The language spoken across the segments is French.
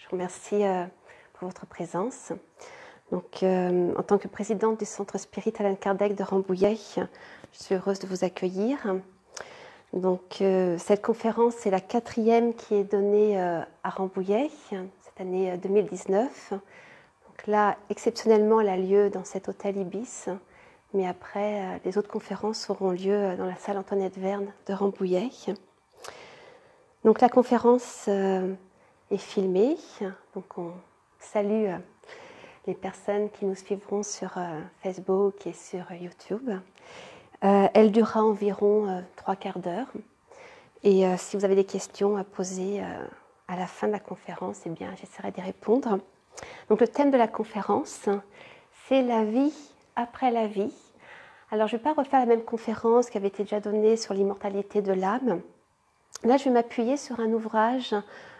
Je vous remercie pour votre présence. Donc, en tant que présidente du Centre Spirit Allan Kardec de Rambouillet, je suis heureuse de vous accueillir. Donc, cette conférence est la 4e qui est donnée à Rambouillet cette année 2019. Donc là, exceptionnellement, elle a lieu dans cet hôtel Ibis, mais après, les autres conférences auront lieu dans la salle Antoinette Verne de Rambouillet. Donc, la conférence est filmée. Donc, on salue les personnes qui nous suivront sur Facebook et sur YouTube. Elle durera environ 3/4 d'heure. Et si vous avez des questions à poser à la fin de la conférence, eh bien, j'essaierai d'y répondre. Donc, le thème de la conférence, c'est la vie après la vie. Alors, je ne vais pas refaire la même conférence qui avait été déjà donnée sur l'immortalité de l'âme. Là, je vais m'appuyer sur un ouvrage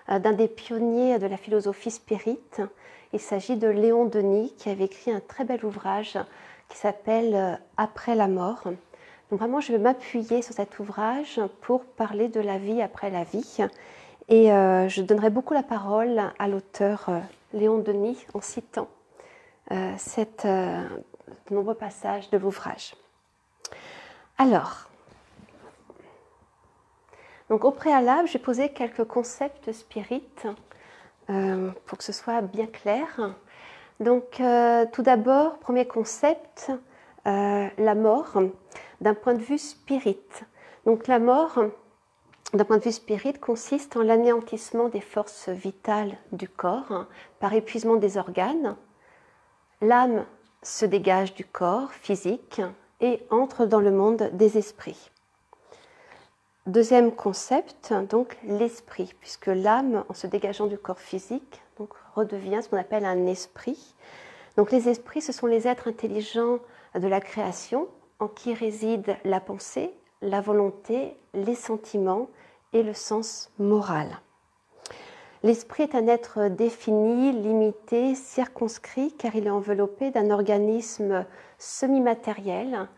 d'un des pionniers de la philosophie spirit. Il s'agit de Léon Denis, qui avait écrit un très bel ouvrage qui s'appelle « Après la mort ». Donc vraiment, je vais m'appuyer sur cet ouvrage pour parler de la vie après la vie. Et je donnerai beaucoup la parole à l'auteur Léon Denis en citant de nombreux passages de l'ouvrage. Alors, donc au préalable, j'ai posé quelques concepts spirites pour que ce soit bien clair. Donc tout d'abord, premier concept, la mort d'un point de vue spirit. Donc la mort, d'un point de vue spirit, consiste en l'anéantissement des forces vitales du corps par épuisement des organes. L'âme se dégage du corps physique et entre dans le monde des esprits. Deuxième concept, donc l'esprit, puisque l'âme, en se dégageant du corps physique, donc, redevient ce qu'on appelle un esprit. Donc les esprits, ce sont les êtres intelligents de la création, en qui réside la pensée, la volonté, les sentiments et le sens moral. L'esprit est un être défini, limité, circonscrit, car il est enveloppé d'un organisme semi-matériel,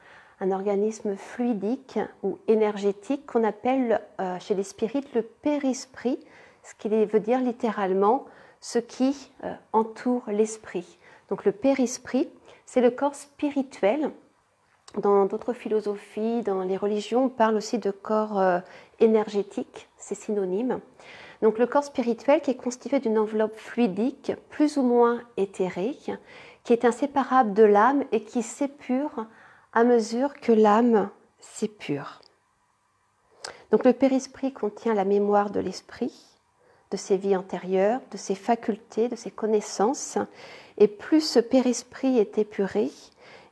un organisme fluidique ou énergétique qu'on appelle chez les spirites le périsprit, ce qui veut dire littéralement ce qui entoure l'esprit. Donc le périsprit, c'est le corps spirituel. Dans d'autres philosophies, dans les religions, on parle aussi de corps énergétique, c'est synonyme. Donc le corps spirituel qui est constitué d'une enveloppe fluidique, plus ou moins éthérée, qui est inséparable de l'âme et qui s'épure à mesure que l'âme s'épure. Donc le périsprit contient la mémoire de l'esprit, de ses vies antérieures, de ses facultés, de ses connaissances. Et plus ce périsprit est épuré,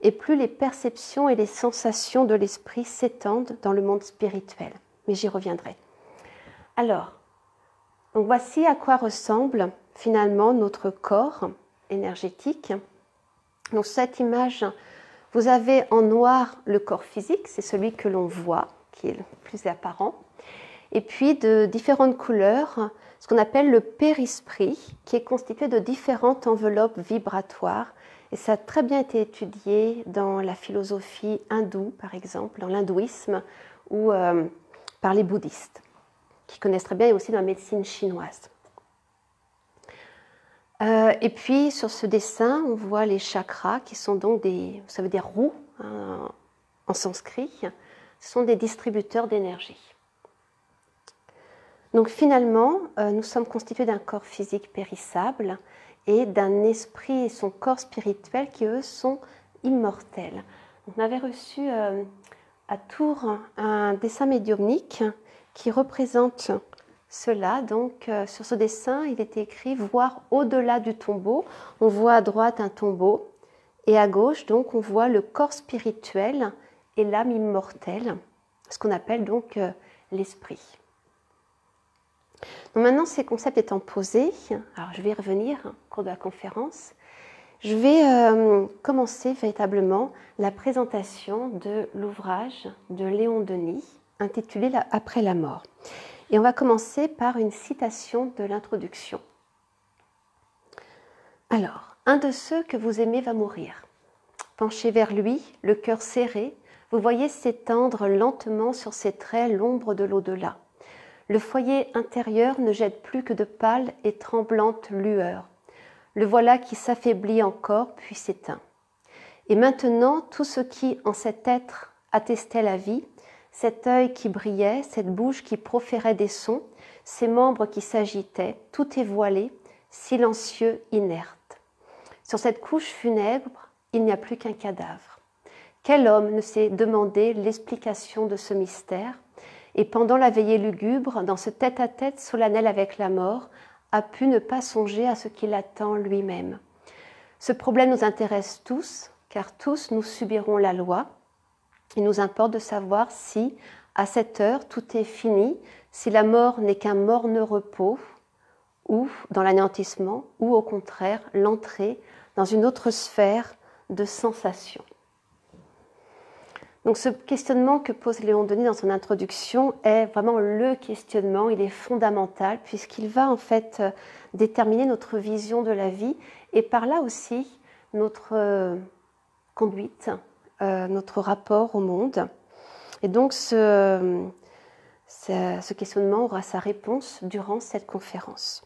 et plus les perceptions et les sensations de l'esprit s'étendent dans le monde spirituel. Mais j'y reviendrai. Alors, donc voici à quoi ressemble finalement notre corps énergétique. Donc cette image, vous avez en noir le corps physique, c'est celui que l'on voit, qui est le plus apparent. Et puis de différentes couleurs, ce qu'on appelle le périsprit, qui est constitué de différentes enveloppes vibratoires. Et ça a très bien été étudié dans la philosophie hindoue, par exemple, dans l'hindouisme, ou par les bouddhistes, qui connaissent très bien, et aussi dans la médecine chinoise. Et puis, sur ce dessin, on voit les chakras, qui sont donc ça veut dire roues, hein, en sanskrit. Ce sont des distributeurs d'énergie. Donc finalement, nous sommes constitués d'un corps physique périssable et d'un esprit et son corps spirituel qui, eux, sont immortels. On avait reçu à Tours un dessin médiumnique qui représente cela. Donc sur ce dessin, il était écrit « Voir au-delà du tombeau ». On voit à droite un tombeau et à gauche, donc, on voit le corps spirituel et l'âme immortelle, ce qu'on appelle donc l'esprit. Donc maintenant, ces concepts étant posés, alors je vais y revenir au cours de la conférence, je vais commencer véritablement la présentation de l'ouvrage de Léon Denis, intitulé « Après la mort ». Et on va commencer par une citation de l'introduction. Alors, un de ceux que vous aimez va mourir. Penché vers lui, le cœur serré, vous voyez s'étendre lentement sur ses traits l'ombre de l'au-delà. Le foyer intérieur ne jette plus que de pâles et tremblantes lueurs. Le voilà qui s'affaiblit encore, puis s'éteint. Et maintenant, tout ce qui, en cet être, attestait la vie, cet œil qui brillait, cette bouche qui proférait des sons, ces membres qui s'agitaient, tout est voilé, silencieux, inerte. Sur cette couche funèbre, il n'y a plus qu'un cadavre. Quel homme ne s'est demandé l'explication de ce mystère et pendant la veillée lugubre, dans ce tête-à-tête solennel avec la mort, a pu ne pas songer à ce qu'il attend lui-même. Ce problème nous intéresse tous, car tous nous subirons la loi. Il nous importe de savoir si, à cette heure, tout est fini, si la mort n'est qu'un morne repos, ou dans l'anéantissement, ou au contraire, l'entrée dans une autre sphère de sensations. Donc ce questionnement que pose Léon Denis dans son introduction est vraiment le questionnement, il est fondamental puisqu'il va en fait déterminer notre vision de la vie et par là aussi notre conduite, notre rapport au monde. Et donc ce questionnement aura sa réponse durant cette conférence.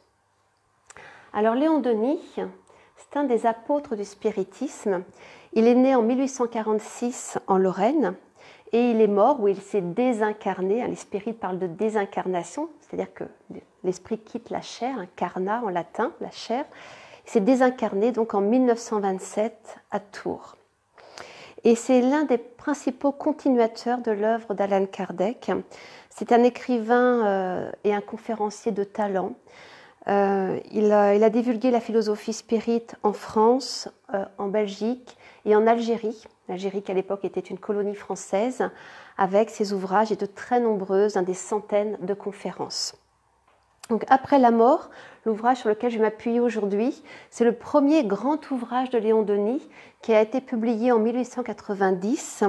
Alors Léon Denis, c'est un des apôtres du spiritisme. Il est né en 1846 en Lorraine et il est mort où il s'est désincarné. Les spirites parlent de désincarnation, c'est-à-dire que l'esprit quitte la chair, karna en latin, la chair. Il s'est désincarné donc en 1927 à Tours. Et c'est l'un des principaux continuateurs de l'œuvre d'Allan Kardec. C'est un écrivain et un conférencier de talent. Il a divulgué la philosophie spirite en France, en Belgique et en Algérie. L'Algérie qui à l'époque était une colonie française, avec ses ouvrages et de très nombreuses, des centaines de conférences. Donc après la mort, l'ouvrage sur lequel je vais m'appuyer aujourd'hui, c'est le premier grand ouvrage de Léon Denis qui a été publié en 1890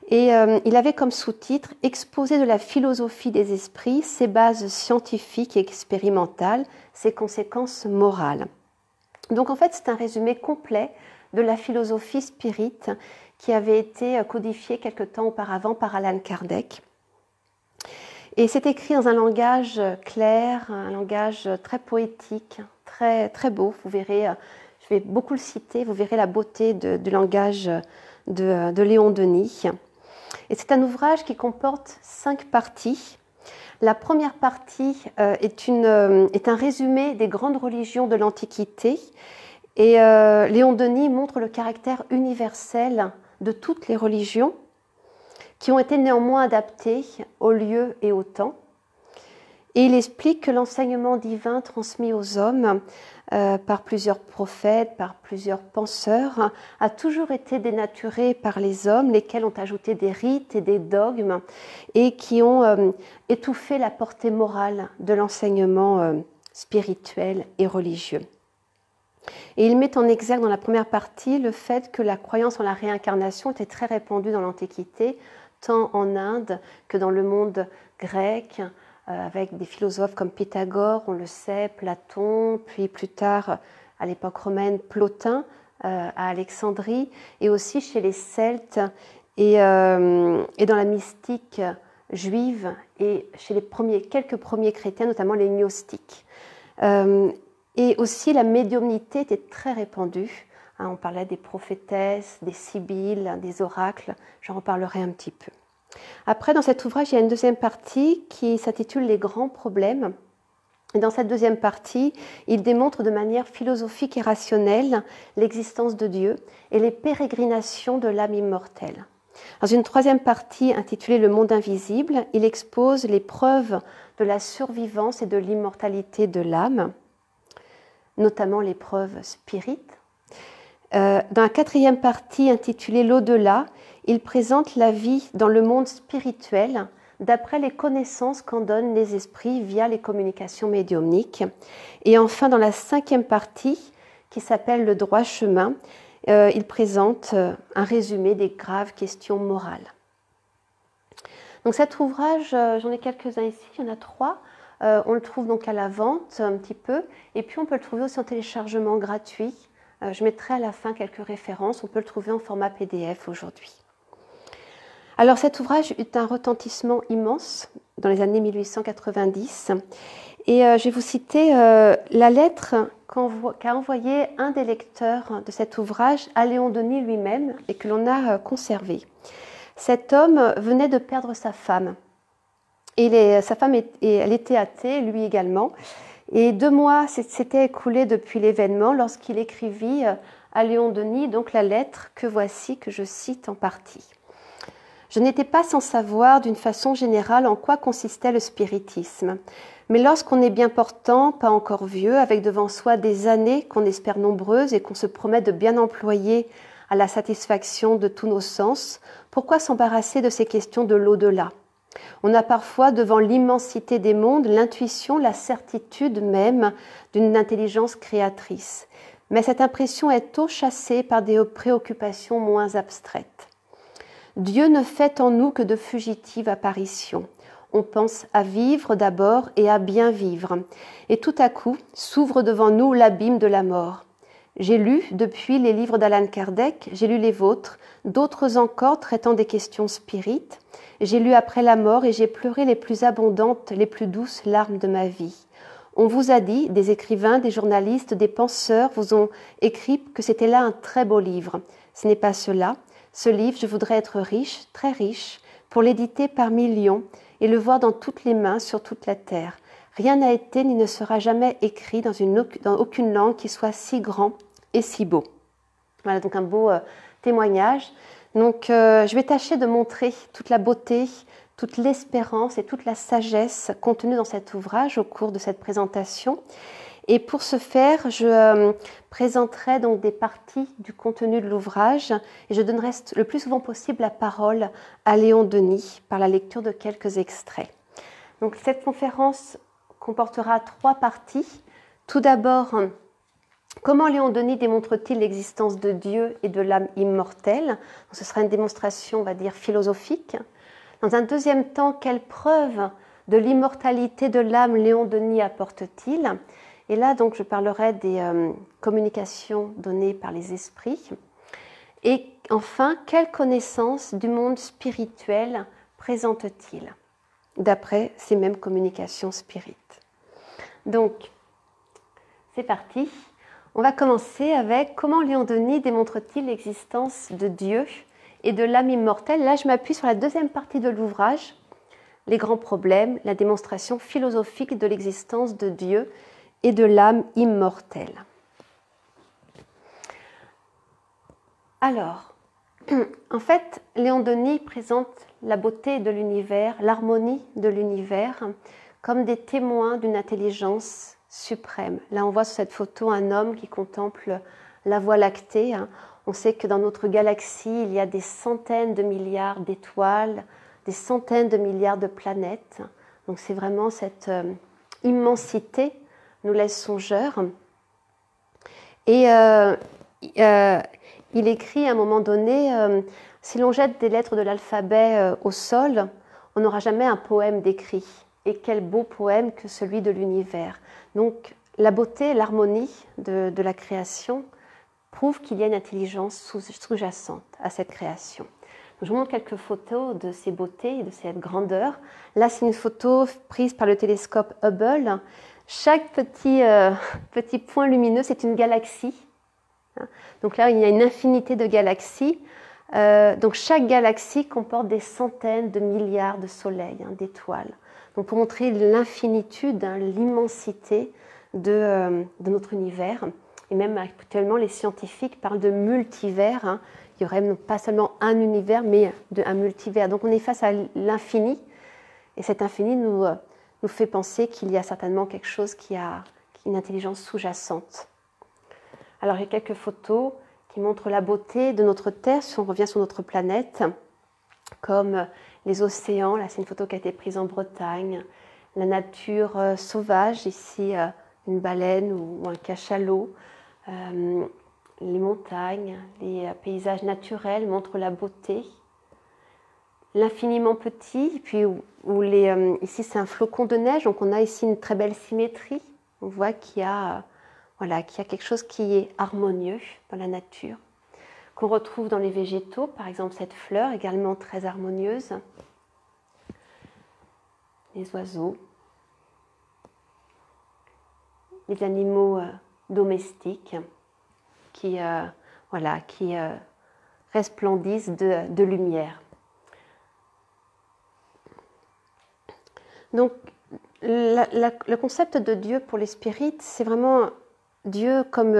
et il avait comme sous-titre « Exposé de la philosophie des esprits, ses bases scientifiques et expérimentales, ses conséquences morales ». Donc en fait c'est un résumé complet de la philosophie spirite qui avait été codifiée quelque temps auparavant par Allan Kardec. Et c'est écrit dans un langage clair, un langage très poétique, très, très beau. Vous verrez, je vais beaucoup le citer, vous verrez la beauté du langage de Léon Denis. Et c'est un ouvrage qui comporte 5 parties. La première partie est un résumé des grandes religions de l'Antiquité. Et Léon Denis montre le caractère universel de toutes les religions, qui ont été néanmoins adaptés au lieu et au temps. Et il explique que l'enseignement divin transmis aux hommes par plusieurs prophètes, par plusieurs penseurs, a toujours été dénaturé par les hommes, lesquels ont ajouté des rites et des dogmes et qui ont étouffé la portée morale de l'enseignement spirituel et religieux. Et il met en exergue dans la première partie le fait que la croyance en la réincarnation était très répandue dans l'Antiquité, tant en Inde que dans le monde grec, avec des philosophes comme Pythagore, on le sait, Platon, puis plus tard, à l'époque romaine, Plotin, à Alexandrie, et aussi chez les Celtes et dans la mystique juive et chez quelques premiers chrétiens, notamment les gnostiques. Et aussi la médiumnité était très répandue. On parlait des prophétesses, des sibylles, des oracles, j'en reparlerai un petit peu. Après, dans cet ouvrage, il y a une deuxième partie qui s'intitule « Les grands problèmes ». Et dans cette deuxième partie, il démontre de manière philosophique et rationnelle l'existence de Dieu et les pérégrinations de l'âme immortelle. Dans une troisième partie intitulée « Le monde invisible », il expose les preuves de la survivance et de l'immortalité de l'âme, notamment les preuves spirites. Dans la quatrième partie intitulée « L'au-delà », il présente la vie dans le monde spirituel d'après les connaissances qu'en donnent les esprits via les communications médiumniques. Et enfin, dans la cinquième partie, qui s'appelle « Le droit chemin », il présente un résumé des graves questions morales. Donc cet ouvrage, j'en ai quelques-uns ici, il y en a 3. On le trouve donc à la vente un petit peu, et puis on peut le trouver aussi en téléchargement gratuit. Je mettrai à la fin quelques références, on peut le trouver en format PDF aujourd'hui. Alors cet ouvrage eut un retentissement immense dans les années 1890 et je vais vous citer la lettre qu'a envoyée un des lecteurs de cet ouvrage à Léon Denis lui-même et que l'on a conservé. Cet homme venait de perdre sa femme. Et sa femme, elle était athée, lui également. Et 2 mois s'étaient écoulés depuis l'événement lorsqu'il écrivit à Léon Denis donc la lettre que voici, que je cite en partie. Je n'étais pas sans savoir d'une façon générale en quoi consistait le spiritisme. Mais lorsqu'on est bien portant, pas encore vieux, avec devant soi des années qu'on espère nombreuses et qu'on se promet de bien employer à la satisfaction de tous nos sens, pourquoi s'embarrasser de ces questions de l'au-delà ? On a parfois, devant l'immensité des mondes, l'intuition, la certitude même d'une intelligence créatrice. Mais cette impression est tôt chassée par des préoccupations moins abstraites. Dieu ne fait en nous que de fugitives apparitions. On pense à vivre d'abord et à bien vivre. Et tout à coup, s'ouvre devant nous l'abîme de la mort. J'ai lu depuis les livres d'Allan Kardec, j'ai lu les vôtres, d'autres encore traitant des questions spirites. J'ai lu après la mort et j'ai pleuré les plus abondantes, les plus douces larmes de ma vie. On vous a dit, des écrivains, des journalistes, des penseurs vous ont écrit que c'était là un très beau livre. Ce n'est pas cela. Ce livre, je voudrais être riche, très riche, pour l'éditer par millions et le voir dans toutes les mains sur toute la terre. Rien n'a été ni ne sera jamais écrit dans aucune langue qui soit si grand et si beau. Voilà donc un beau témoignage. Donc je vais tâcher de montrer toute la beauté, toute l'espérance et toute la sagesse contenue dans cet ouvrage au cours de cette présentation. Et pour ce faire, je présenterai donc des parties du contenu de l'ouvrage et je donnerai le plus souvent possible la parole à Léon Denis par la lecture de quelques extraits. Donc cette conférence comportera 3 parties. Tout d'abord, comment Léon Denis démontre-t-il l'existence de Dieu et de l'âme immortelle? Donc, ce sera une démonstration, on va dire, philosophique. Dans un deuxième temps, quelle preuve de l'immortalité de l'âme Léon Denis apporte-t-il? Et là, donc, je parlerai des communications données par les esprits. Et enfin, quelle connaissance du monde spirituel présente-t-il d'après ces mêmes communications spirites? Donc, c'est parti. On va commencer avec comment Léon Denis démontre-t-il l'existence de Dieu et de l'âme immortelle. Là, je m'appuie sur la deuxième partie de l'ouvrage, les grands problèmes, la démonstration philosophique de l'existence de Dieu et de l'âme immortelle. Alors, en fait, Léon Denis présente la beauté de l'univers, l'harmonie de l'univers, comme des témoins d'une intelligence suprême. Là, on voit sur cette photo un homme qui contemple la Voie lactée. On sait que dans notre galaxie, il y a des centaines de milliards d'étoiles, des centaines de milliards de planètes. Donc c'est vraiment cette immensité nous laisse songeurs. Et il écrit à un moment donné, si l'on jette des lettres de l'alphabet au sol, on n'aura jamais un poème décrit. Et quel beau poème que celui de l'univers. Donc la beauté, l'harmonie de la création prouve qu'il y a une intelligence sous-jacente à cette création. Donc, je vous montre quelques photos de ces beautés et de cette grandeur. Là, c'est une photo prise par le télescope Hubble. Chaque petit point lumineux, c'est une galaxie. Donc là, il y a une infinité de galaxies. Donc chaque galaxie comporte des centaines de milliards de soleils, d'étoiles. Donc pour montrer l'infinitude, l'immensité de notre univers. Et même actuellement, les scientifiques parlent de multivers. Il y aurait pas seulement un univers, mais un multivers. Donc on est face à l'infini. Et cet infini nous fait penser qu'il y a certainement quelque chose qui a une intelligence sous-jacente. Alors, il y a quelques photos qui montrent la beauté de notre Terre, si on revient sur notre planète, comme les océans. Là, c'est une photo qui a été prise en Bretagne. La nature sauvage, ici, une baleine ou un cachalot. Les montagnes, les paysages naturels montrent la beauté. L'infiniment petit, puis ici, c'est un flocon de neige, donc on a ici une très belle symétrie. On voit qu'il y a quelque chose qui est harmonieux dans la nature. qu'on retrouve dans les végétaux, par exemple cette fleur également très harmonieuse, les oiseaux, les animaux domestiques qui, qui resplendissent de lumière. Donc, le concept de Dieu pour les spirites, c'est vraiment Dieu comme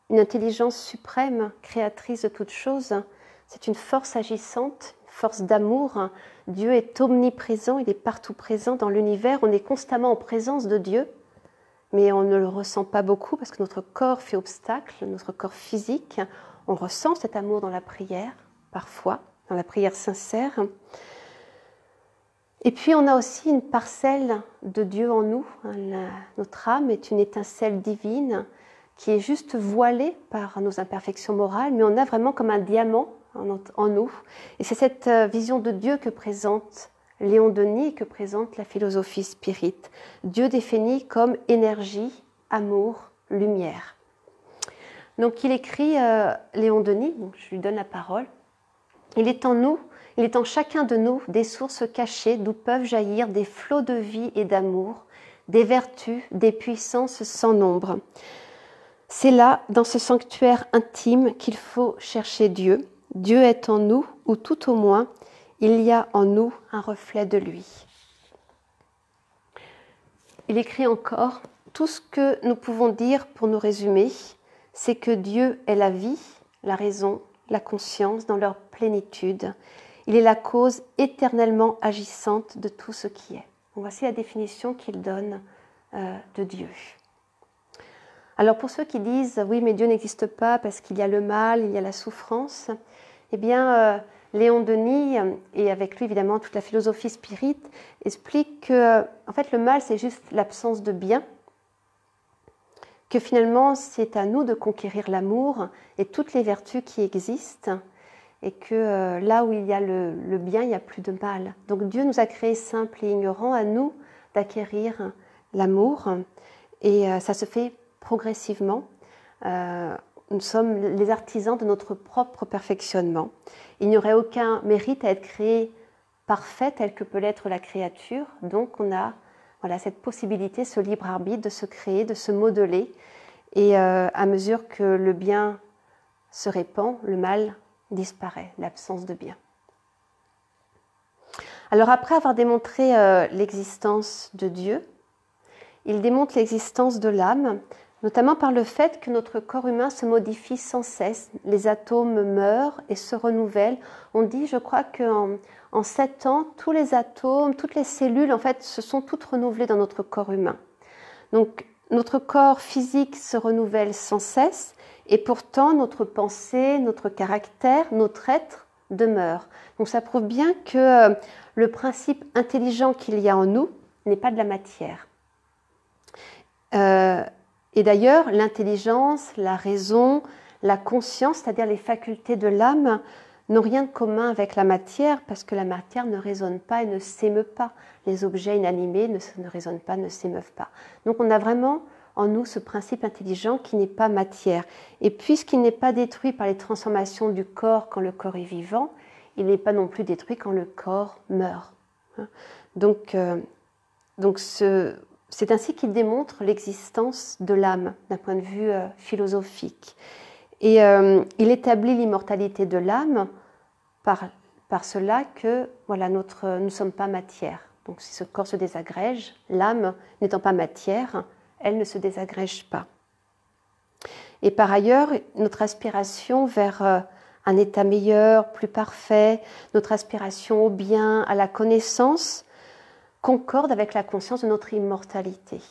une intelligence suprême, créatrice de toutes choses. C'est une force agissante, une force d'amour. Dieu est omniprésent, il est partout présent dans l'univers. On est constamment en présence de Dieu, mais on ne le ressent pas beaucoup parce que notre corps fait obstacle, notre corps physique. On ressent cet amour dans la prière, parfois, dans la prière sincère. Et puis on a aussi une parcelle de Dieu en nous. Notre âme est une étincelle divine qui est juste voilée par nos imperfections morales, mais on a vraiment comme un diamant en nous. Et c'est cette vision de Dieu que présente Léon Denis et que présente la philosophie spirite. Dieu défini comme énergie, amour, lumière. Donc il écrit, Léon Denis, donc je lui donne la parole, il est en nous, il est en chacun de nous des sources cachées d'où peuvent jaillir des flots de vie et d'amour, des vertus, des puissances sans nombre. C'est là, dans ce sanctuaire intime, qu'il faut chercher Dieu. Dieu est en nous, ou tout au moins, il y a en nous un reflet de lui. Il écrit encore, tout ce que nous pouvons dire pour nous résumer, c'est que Dieu est la vie, la raison, la conscience dans leur plénitude. Il est la cause éternellement agissante de tout ce qui est. Donc voici la définition qu'il donne de Dieu. Alors pour ceux qui disent « oui, mais Dieu n'existe pas parce qu'il y a le mal, il y a la souffrance », eh bien, Léon Denis, et avec lui évidemment toute la philosophie spirite, explique que en fait, le mal, c'est juste l'absence de bien, que finalement, c'est à nous de conquérir l'amour et toutes les vertus qui existent, et que là où il y a le bien, il n'y a plus de mal. Donc Dieu nous a créés simples et ignorants, à nous d'acquérir l'amour, et ça se fait progressivement. Nous sommes les artisans de notre propre perfectionnement. Il n'y aurait aucun mérite à être créé parfait tel que peut l'être la créature, donc on a cette possibilité, ce libre arbitre de se créer, de se modeler, et à mesure que le bien se répand, le mal disparaît, l'absence de bien. Alors après avoir démontré l'existence de Dieu, il démontre l'existence de l'âme, notamment par le fait que notre corps humain se modifie sans cesse. Les atomes meurent et se renouvellent. On dit, je crois qu'en 7 ans, tous les atomes, toutes les cellules, en fait, se sont toutes renouvelées dans notre corps humain. Donc, notre corps physique se renouvelle sans cesse, et pourtant, notre pensée, notre caractère, notre être demeure. Donc, ça prouve bien que le principe intelligent qu'il y a en nous n'est pas de la matière. Et d'ailleurs, l'intelligence, la raison, la conscience, c'est-à-dire les facultés de l'âme, n'ont rien de commun avec la matière, parce que la matière ne résonne pas et ne s'émeut pas. Les objets inanimés ne résonnent pas, ne s'émeuvent pas. Donc on a vraiment en nous ce principe intelligent qui n'est pas matière. Et puisqu'il n'est pas détruit par les transformations du corps quand le corps est vivant, il n'est pas non plus détruit quand le corps meurt. Donc c'est ainsi qu'il démontre l'existence de l'âme d'un point de vue philosophique. Et il établit l'immortalité de l'âme par cela que nous ne sommes pas matière. Donc si ce corps se désagrège, l'âme n'étant pas matière, elle ne se désagrège pas. Et par ailleurs, notre aspiration vers un état meilleur, plus parfait, notre aspiration au bien, à la connaissance, concorde avec la conscience de notre immortalité.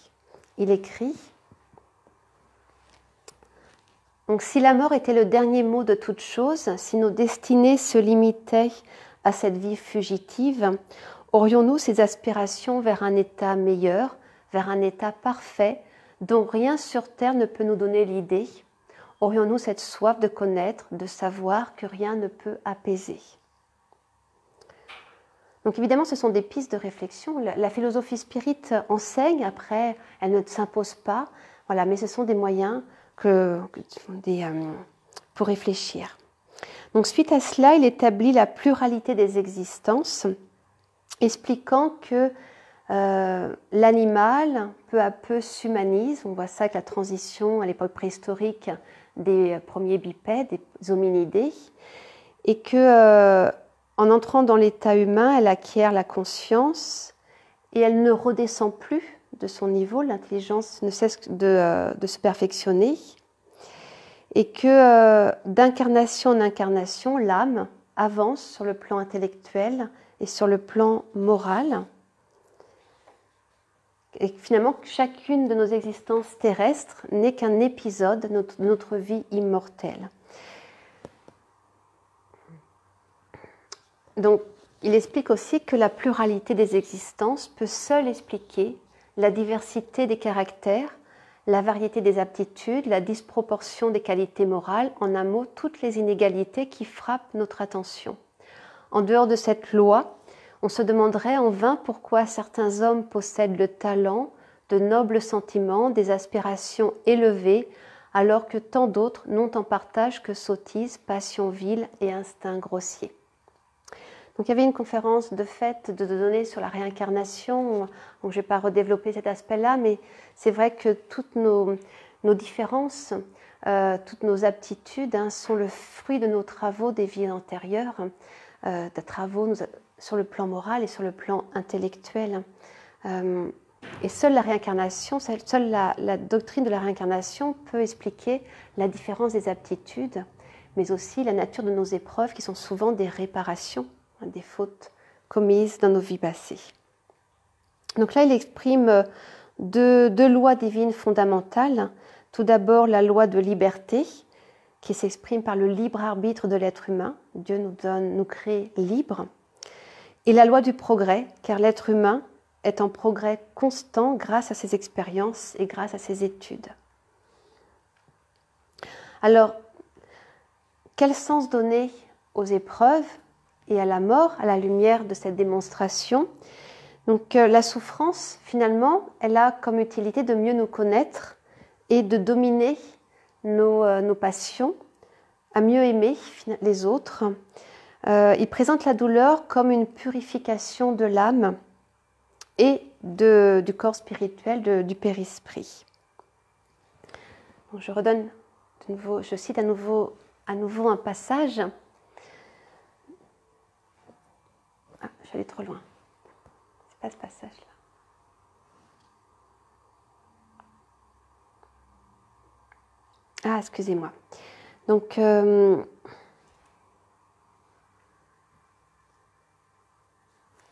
Il écrit donc, si la mort était le dernier mot de toute chose, si nos destinées se limitaient à cette vie fugitive, aurions-nous ces aspirations vers un état meilleur, vers un état parfait, dont rien sur terre ne peut nous donner l'idée? Aurions-nous cette soif de connaître, de savoir que rien ne peut apaiser? Donc évidemment, ce sont des pistes de réflexion. La philosophie spirite enseigne, après, elle ne s'impose pas, mais ce sont des moyens pour réfléchir. Donc suite à cela, il établit la pluralité des existences, expliquant que l'animal, peu à peu, s'humanise. On voit ça avec la transition à l'époque préhistorique des premiers bipèdes, des hominidés, et que en entrant dans l'état humain, elle acquiert la conscience et elle ne redescend plus de son niveau. L'intelligence ne cesse de se perfectionner, et que d'incarnation en incarnation, l'âme avance sur le plan intellectuel et sur le plan moral. Et finalement, chacune de nos existences terrestres n'est qu'un épisode de notre vie immortelle. Donc, il explique aussi que la pluralité des existences peut seule expliquer la diversité des caractères, la variété des aptitudes, la disproportion des qualités morales, en un mot, toutes les inégalités qui frappent notre attention. En dehors de cette loi, on se demanderait en vain pourquoi certains hommes possèdent le talent, de nobles sentiments, des aspirations élevées, alors que tant d'autres n'ont en partage que sottises, passions viles et instincts grossiers. Donc il y avait une conférence de fête de données sur la réincarnation, donc je ne vais pas redévelopper cet aspect-là, mais c'est vrai que toutes nos différences, toutes nos aptitudes sont le fruit de nos travaux des vies antérieures, des travaux sur le plan moral et sur le plan intellectuel. Et seule la réincarnation, seule la doctrine de la réincarnation peut expliquer la différence des aptitudes, mais aussi la nature de nos épreuves qui sont souvent des réparations, des fautes commises dans nos vies passées. Donc là, il exprime deux lois divines fondamentales. Tout d'abord, la loi de liberté, qui s'exprime par le libre arbitre de l'être humain. Dieu nous crée libres. Et la loi du progrès, car l'être humain est en progrès constant grâce à ses expériences et grâce à ses études. Alors, quel sens donner aux épreuves et à la mort à la lumière de cette démonstration? Donc, la souffrance, finalement, elle a comme utilité de mieux nous connaître et de dominer nos passions, à mieux aimer les autres. Il présente la douleur comme une purification de l'âme et du corps spirituel, du périsprit. Donc, je redonne de nouveau, je cite à nouveau un passage. Ah, je suis allée trop loin. C'est pas ce passage-là. Ah, excusez-moi. Donc, je vais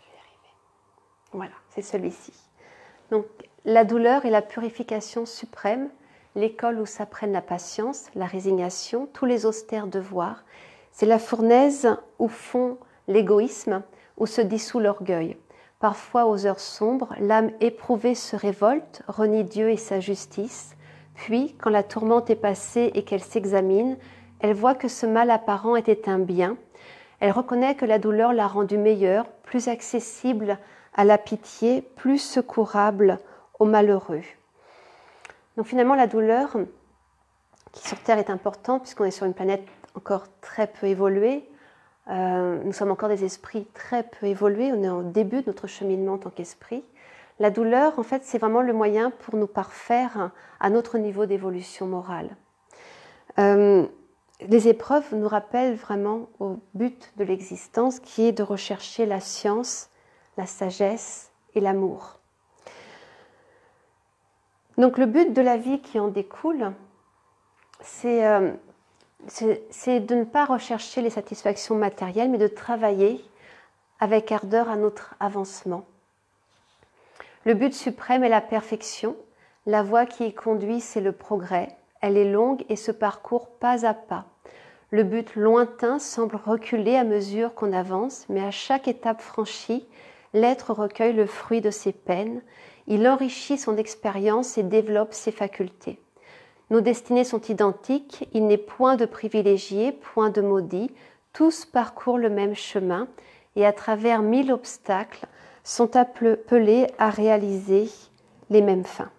y arriver. Voilà, c'est celui-ci. Donc, la douleur est la purification suprême, l'école où s'apprennent la patience, la résignation, tous les austères devoirs. C'est la fournaise où fond l'égoïsme, où se dissout l'orgueil. Parfois, aux heures sombres, l'âme éprouvée se révolte, renie Dieu et sa justice. Puis, quand la tourmente est passée et qu'elle s'examine, elle voit que ce mal apparent était un bien. Elle reconnaît que la douleur l'a rendue meilleure, plus accessible à la pitié, plus secourable aux malheureux. Donc finalement, la douleur, qui sur Terre est importante, puisqu'on est sur une planète encore très peu évoluée, nous sommes encore des esprits très peu évolués, on est au début de notre cheminement en tant qu'esprit. La douleur, en fait, c'est vraiment le moyen pour nous parfaire à notre niveau d'évolution morale. Les épreuves nous rappellent vraiment au but de l'existence, qui est de rechercher la science, la sagesse et l'amour. Donc le but de la vie qui en découle, c'est de ne pas rechercher les satisfactions matérielles, mais de travailler avec ardeur à notre avancement. Le but suprême est la perfection. La voie qui y conduit, c'est le progrès. Elle est longue et se parcourt pas à pas. Le but lointain semble reculer à mesure qu'on avance, mais à chaque étape franchie, l'être recueille le fruit de ses peines. Il enrichit son expérience et développe ses facultés. Nos destinées sont identiques, il n'est point de privilégiés, point de maudits, tous parcourent le même chemin et à travers 1000 obstacles sont appelés à réaliser les mêmes fins.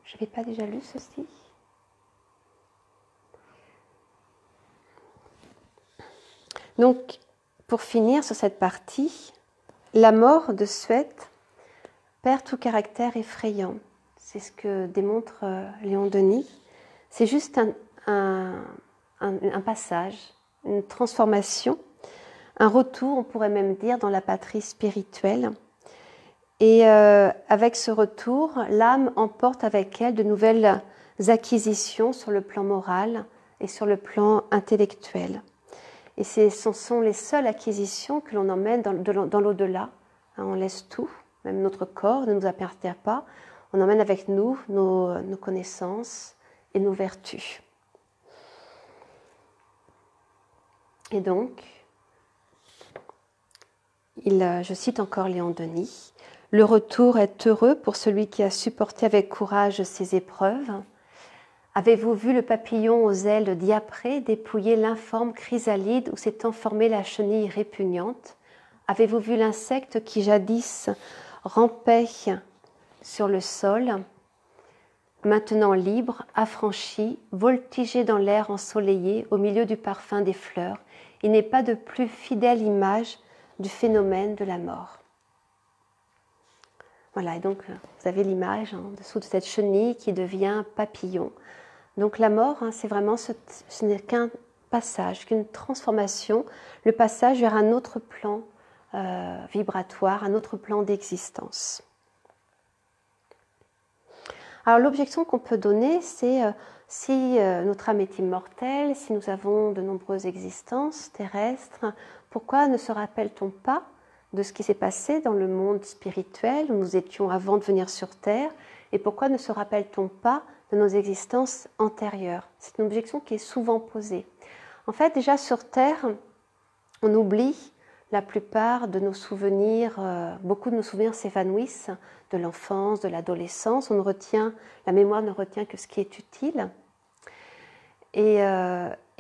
Je n'avais pas déjà lu ceci. Donc, pour finir sur cette partie, la mort de Sweat perd tout caractère effrayant. C'est ce que démontre Léon Denis. C'est juste un passage, une transformation, un retour, on pourrait même dire, dans la patrie spirituelle. Et avec ce retour, l'âme emporte avec elle de nouvelles acquisitions sur le plan moral et sur le plan intellectuel. Et ce sont les seules acquisitions que l'on emmène dans l'au-delà. On laisse tout, même notre corps ne nous appartient pas. On emmène avec nous nos connaissances et nos vertus. Et donc, je cite encore Léon Denis, « Le retour est heureux pour celui qui a supporté avec courage ces épreuves. Avez-vous vu le papillon aux ailes diaprées dépouiller l'informe chrysalide où s'est formée la chenille répugnante? Avez-vous vu l'insecte qui jadis rampait sur le sol, maintenant libre, affranchi, voltiger dans l'air ensoleillé au milieu du parfum des fleurs? Il n'est pas de plus fidèle image du phénomène de la mort. » Voilà, et donc vous avez l'image en dessous de cette chenille qui devient papillon. Donc la mort, c'est vraiment, ce n'est qu'un passage, qu'une transformation, le passage vers un autre plan vibratoire, un autre plan d'existence. Alors l'objection qu'on peut donner, c'est si notre âme est immortelle, si nous avons de nombreuses existences terrestres, pourquoi ne se rappelle-t-on pas de ce qui s'est passé dans le monde spirituel où nous étions avant de venir sur Terre, et pourquoi ne se rappelle-t-on pas de nos existences antérieures? C'est une objection qui est souvent posée. En fait, déjà sur Terre, on oublie la plupart de nos souvenirs, beaucoup de nos souvenirs s'évanouissent de l'enfance, de l'adolescence, la mémoire ne retient que ce qui est utile. Et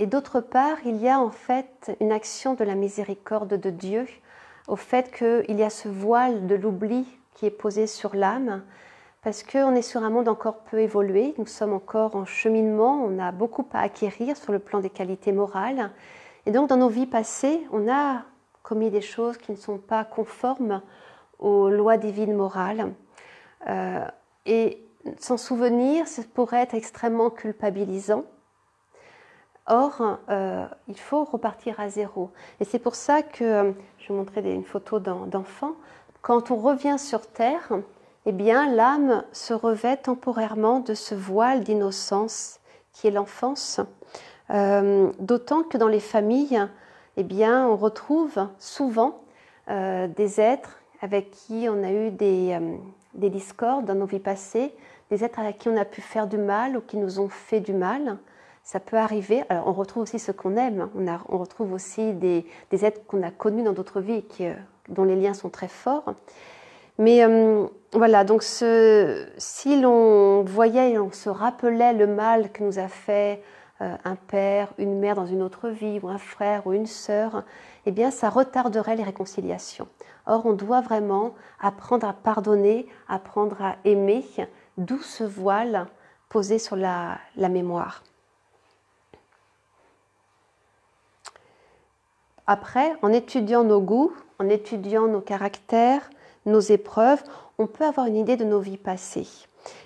d'autre part, il y a en fait une action de la miséricorde de Dieu, au fait qu'il y a ce voile de l'oubli qui est posé sur l'âme, parce qu'on est sur un monde encore peu évolué, nous sommes encore en cheminement, on a beaucoup à acquérir sur le plan des qualités morales, et donc dans nos vies passées, on a commis des choses qui ne sont pas conformes aux lois divines morales, et s'en souvenir, ça pourrait être extrêmement culpabilisant. Or, il faut repartir à zéro. Et c'est pour ça que, je vais vous montrer une photo d'enfant, quand on revient sur Terre, eh bien, l'âme se revêt temporairement de ce voile d'innocence qui est l'enfance. D'autant que dans les familles, eh bien, on retrouve souvent des êtres avec qui on a eu des discordes dans nos vies passées, des êtres avec qui on a pu faire du mal ou qui nous ont fait du mal. Ça peut arriver. Alors, on retrouve aussi ce qu'on aime. On retrouve aussi des êtres qu'on a connus dans d'autres vies, dont les liens sont très forts. Mais voilà, donc si l'on voyait et on se rappelait le mal que nous a fait un père, une mère dans une autre vie, ou un frère ou une sœur, eh bien, ça retarderait les réconciliations. Or, on doit vraiment apprendre à pardonner, apprendre à aimer, d'où ce voile posé sur la mémoire. Après, en étudiant nos goûts, en étudiant nos caractères, nos épreuves, on peut avoir une idée de nos vies passées.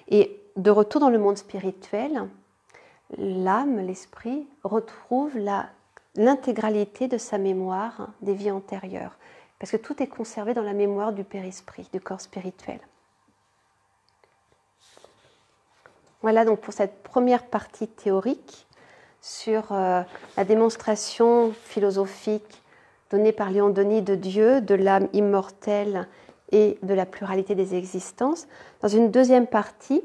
Et de retour dans le monde spirituel, l'âme, l'esprit, retrouve l'intégralité de sa mémoire des vies antérieures. Parce que tout est conservé dans la mémoire du périsprit, du corps spirituel. Voilà donc pour cette première partie théorique sur la démonstration philosophique donnée par Léon Denis de Dieu, de l'âme immortelle et de la pluralité des existences. Dans une deuxième partie,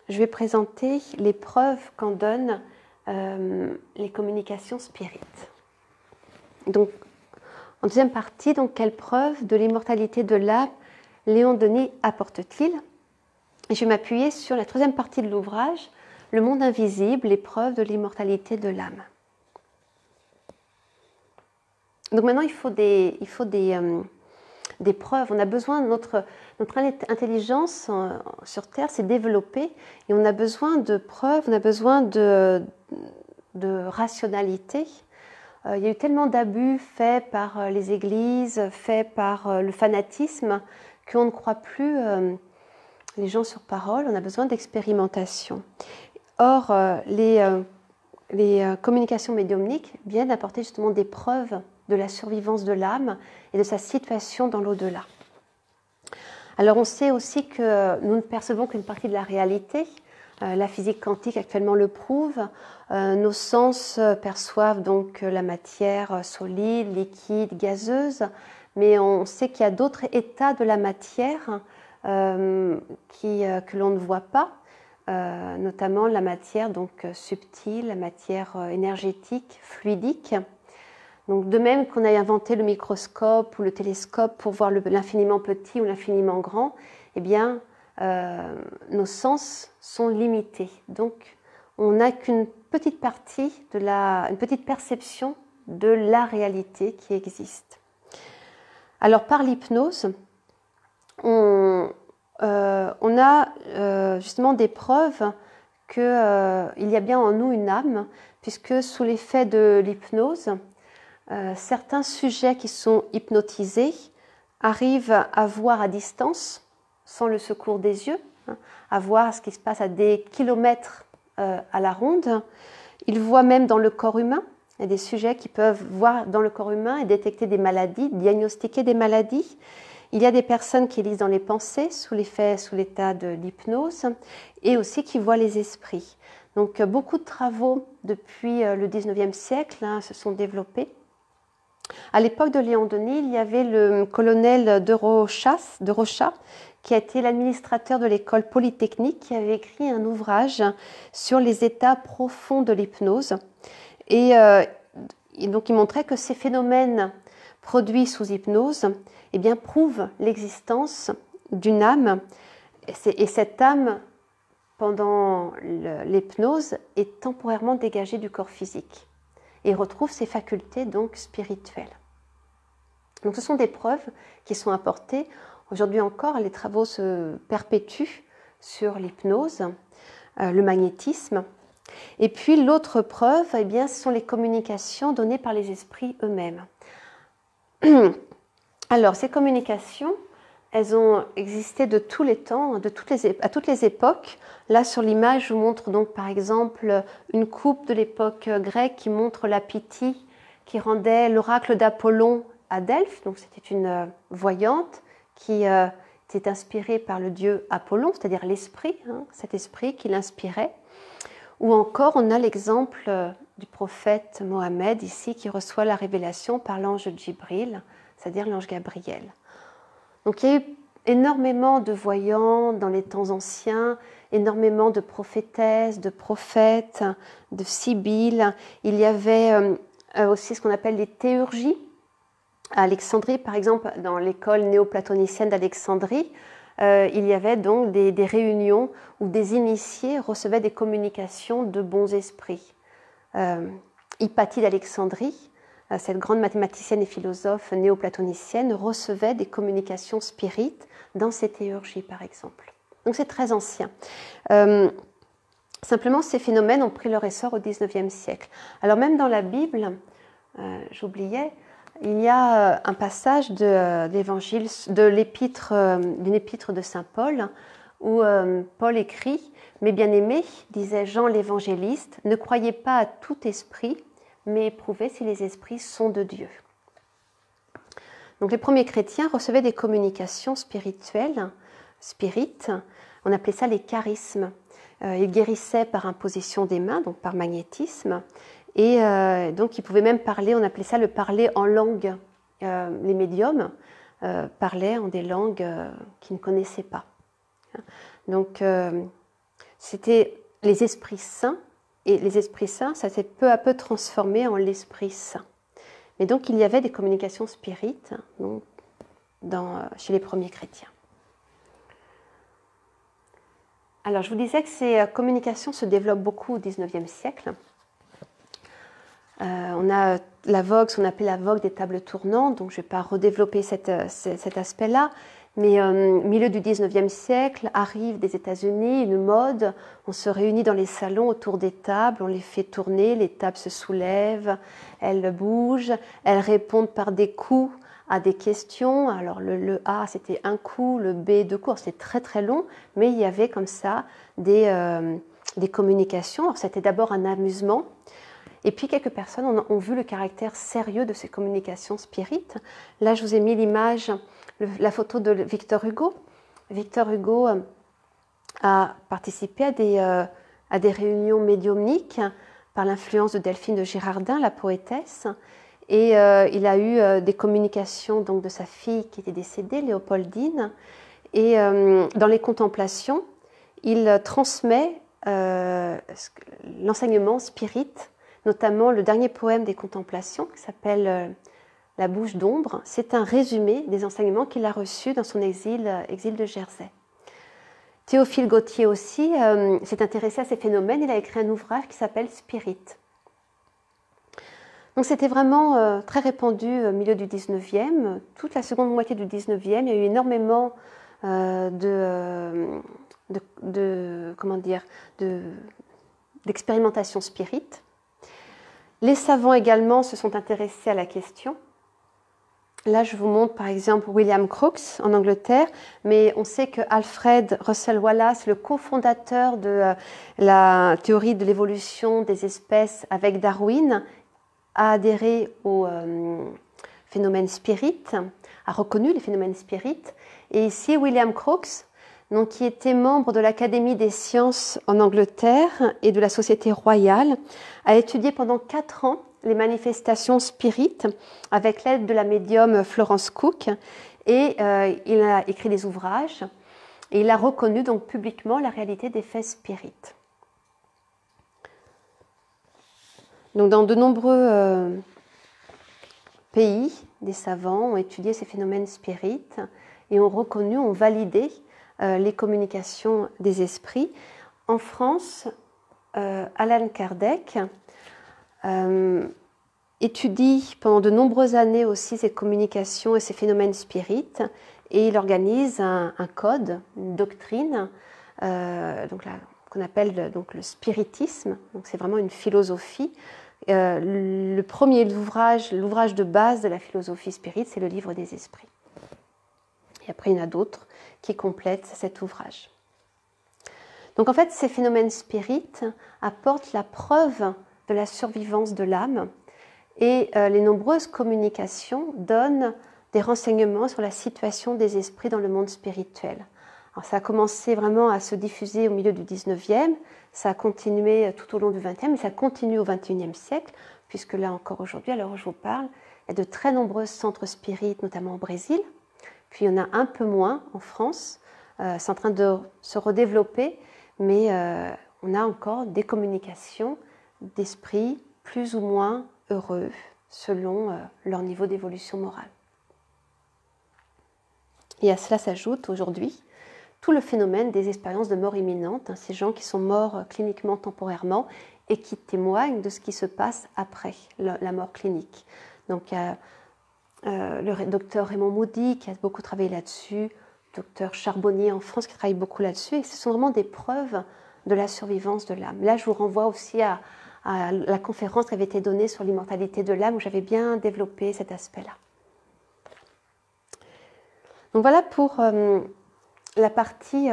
je vais présenter les preuves qu'en donnent les communications spirites. Donc, en deuxième partie, donc, quelles preuves de l'immortalité de l'âme Léon Denis apporte-t-il? Et je vais m'appuyer sur la troisième partie de l'ouvrage, Le monde invisible, les preuves de l'immortalité de l'âme. Donc maintenant, il faut des preuves. On a besoin, notre Notre intelligence sur Terre s'est développée et on a besoin de preuves, on a besoin de rationalité. Il y a eu tellement d'abus faits par les églises, faits par le fanatisme, qu'on ne croit plus les gens sur parole. On a besoin d'expérimentation. Or, les communications médiumniques viennent apporter justement des preuves de la survivance de l'âme et de sa situation dans l'au-delà. Alors on sait aussi que nous ne percevons qu'une partie de la réalité. La physique quantique actuellement le prouve. Nos sens perçoivent donc la matière solide, liquide, gazeuse, mais on sait qu'il y a d'autres états de la matière que l'on ne voit pas, notamment la matière donc subtile, la matière énergétique, fluidique. Donc de même qu'on a inventé le microscope ou le télescope pour voir l'infiniment petit ou l'infiniment grand, eh bien nos sens sont limités. Donc on n'a qu'une petite partie, une petite perception de la réalité qui existe. Alors par l'hypnose, on a justement des preuves qu'il y a bien en nous une âme, puisque sous l'effet de l'hypnose, certains sujets qui sont hypnotisés arrivent à voir à distance, sans le secours des yeux, à voir ce qui se passe à des kilomètres à la ronde. Ils voient même dans le corps humain. Il y a des sujets qui peuvent voir dans le corps humain et détecter des maladies, diagnostiquer des maladies. Il y a des personnes qui lisent dans les pensées sous l'état de l'hypnose et aussi qui voient les esprits. Donc beaucoup de travaux depuis le 19e siècle se sont développés. À l'époque de Léon Denis, il y avait le colonel de Rochat, qui a été l'administrateur de l'école polytechnique, qui avait écrit un ouvrage sur les états profonds de l'hypnose. Et donc il montrait que ces phénomènes produits sous hypnose eh bien, prouvent l'existence d'une âme. Et cette âme, pendant l'hypnose, est temporairement dégagée du corps physique et retrouve ses facultés donc spirituelles. Donc ce sont des preuves qui sont apportées. Aujourd'hui encore, les travaux se perpétuent sur l'hypnose, le magnétisme. Et puis l'autre preuve, eh bien, ce sont les communications données par les esprits eux-mêmes. Alors ces communications, elles ont existé de tous les temps, à toutes les époques. Là, sur l'image, je vous montre donc par exemple une coupe de l'époque grecque qui montre la Pythie qui rendait l'oracle d'Apollon à Delphes. Donc, c'était une voyante qui était inspirée par le dieu Apollon, c'est-à-dire l'esprit, cet esprit qui l'inspirait. Ou encore, on a l'exemple du prophète Mohammed ici qui reçoit la révélation par l'ange Djibril, c'est-à-dire l'ange Gabriel. Donc il y a eu énormément de voyants dans les temps anciens, énormément de prophétesses, de prophètes, de sibylles. Il y avait aussi ce qu'on appelle les théurgies. À Alexandrie, par exemple, dans l'école néoplatonicienne d'Alexandrie, il y avait donc des réunions où des initiés recevaient des communications de bons esprits. Hypatie d'Alexandrie, cette grande mathématicienne et philosophe néoplatonicienne, recevait des communications spirites dans ses théurgies, par exemple. Donc c'est très ancien. Simplement, ces phénomènes ont pris leur essor au XIXe siècle. Alors même dans la Bible, j'oubliais, il y a un passage d'une épître de saint Paul où Paul écrit « Mes bien-aimés, disait Jean l'évangéliste, ne croyez pas à tout esprit, mais éprouvez si les esprits sont de Dieu. » Donc les premiers chrétiens recevaient des communications spirituelles, spirites, on appelait ça les charismes. Ils guérissaient par imposition des mains, donc par magnétisme, et donc ils pouvaient même parler, on appelait ça le parler en langue. Les médiums parlaient en des langues qu'ils ne connaissaient pas. Donc c'était les esprits saints, et les esprits saints, ça s'est peu à peu transformé en l'esprit saint. Mais donc il y avait des communications spirites donc, chez les premiers chrétiens. Alors je vous disais que ces communications se développent beaucoup au XIXe siècle. On a la vogue, ce qu'on appelle la vogue des tables tournantes, donc je ne vais pas redévelopper cet aspect-là, Mais au milieu du 19e siècle, arrive des États-Unis une mode, on se réunit dans les salons autour des tables, on les fait tourner, les tables se soulèvent, elles bougent, elles répondent par des coups à des questions. Alors le A c'était un coup, le B deux coups, c'était très très long, mais il y avait comme ça des communications. Alors c'était d'abord un amusement, et puis quelques personnes ont vu le caractère sérieux de ces communications spirites. Là je vous ai mis l'image, la photo de Victor Hugo. Victor Hugo a participé à des réunions médiumniques par l'influence de Delphine de Girardin, la poétesse, et il a eu des communications donc, de sa fille qui était décédée, Léopoldine, et dans les contemplations, il transmet l'enseignement spirit, notamment le dernier poème des contemplations qui s'appelle La bouche d'ombre. C'est un résumé des enseignements qu'il a reçus dans son exil de Jersey. Théophile Gautier aussi s'est intéressé à ces phénomènes. Il a écrit un ouvrage qui s'appelle Spirit. Donc c'était vraiment très répandu au milieu du 19e. Toute la seconde moitié du 19e, il y a eu énormément d'expérimentation spirit. Les savants également se sont intéressés à la question. Là, je vous montre par exemple William Crookes en Angleterre, mais on sait que Alfred Russel Wallace, le cofondateur de la théorie de l'évolution des espèces avec Darwin, a adhéré au phénomène spirit, a reconnu les phénomènes spirit. Et ici, William Crookes, donc, qui était membre de l'Académie des sciences en Angleterre et de la Société royale, a étudié pendant 4 ans les manifestations spirites avec l'aide de la médium Florence Cook, et il a écrit des ouvrages et il a reconnu donc publiquement la réalité des faits spirites. Donc, dans de nombreux pays, des savants ont étudié ces phénomènes spirites et ont reconnu, ont validé les communications des esprits. En France, Allan Kardec étudie pendant de nombreuses années aussi ces communications et ces phénomènes spirites, et il organise un code, une doctrine, qu'on appelle donc le spiritisme. Donc c'est vraiment une philosophie. Le premier l'ouvrage de base de la philosophie spirit, c'est le livre des esprits. Et après, il y en a d'autres qui complètent cet ouvrage. Donc en fait, ces phénomènes spirites apportent la preuve de la survivance de l'âme, et les nombreuses communications donnent des renseignements sur la situation des esprits dans le monde spirituel. Alors ça a commencé vraiment à se diffuser au milieu du 19e, ça a continué tout au long du 20e, mais ça continue au 21e siècle, puisque là encore aujourd'hui, à l'heure où je vous parle, il y a de très nombreux centres spirites, notamment au Brésil, puis il y en a un peu moins en France, c'est en train de se redévelopper, mais on a encore des communications d'esprits plus ou moins heureux selon leur niveau d'évolution morale. Et à cela s'ajoute aujourd'hui tout le phénomène des expériences de mort imminente, ces gens qui sont morts cliniquement temporairement et qui témoignent de ce qui se passe après la mort clinique. Donc il y a le docteur Raymond Moody qui a beaucoup travaillé là-dessus, le docteur Charbonnier en France qui travaille beaucoup là-dessus, et ce sont vraiment des preuves de la survivance de l'âme. Là, je vous renvoie aussi à la conférence qui avait été donnée sur l'immortalité de l'âme, où j'avais bien développé cet aspect-là. Donc voilà pour la partie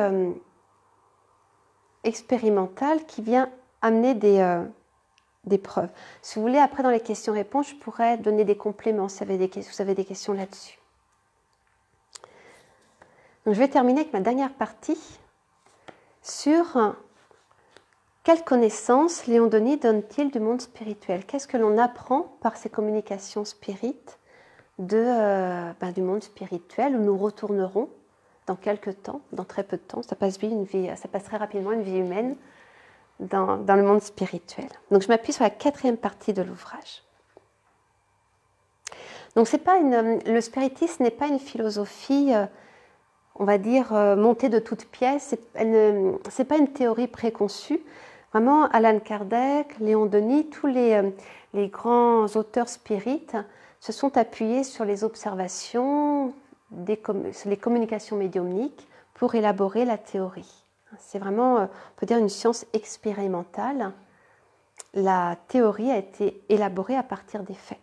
expérimentale qui vient amener des preuves. Si vous voulez, après dans les questions-réponses, je pourrais donner des compléments si vous avez des questions là-dessus. Donc je vais terminer avec ma dernière partie sur quelles connaissances Léon Denis donne-t-il du monde spirituel? Qu'est-ce que l'on apprend par ces communications spirites du monde spirituel où nous retournerons dans quelques temps, dans très peu de temps, ça passe très rapidement une vie humaine dans le monde spirituel. Donc je m'appuie sur la 4e partie de l'ouvrage. Donc le spiritisme n'est pas une philosophie, on va dire, montée de toutes pièces, c'est pas une théorie préconçue. Vraiment, Allan Kardec, Léon Denis, tous les grands auteurs spirites se sont appuyés sur les observations sur les communications médiumniques pour élaborer la théorie. C'est vraiment, on peut dire, une science expérimentale. La théorie a été élaborée à partir des faits.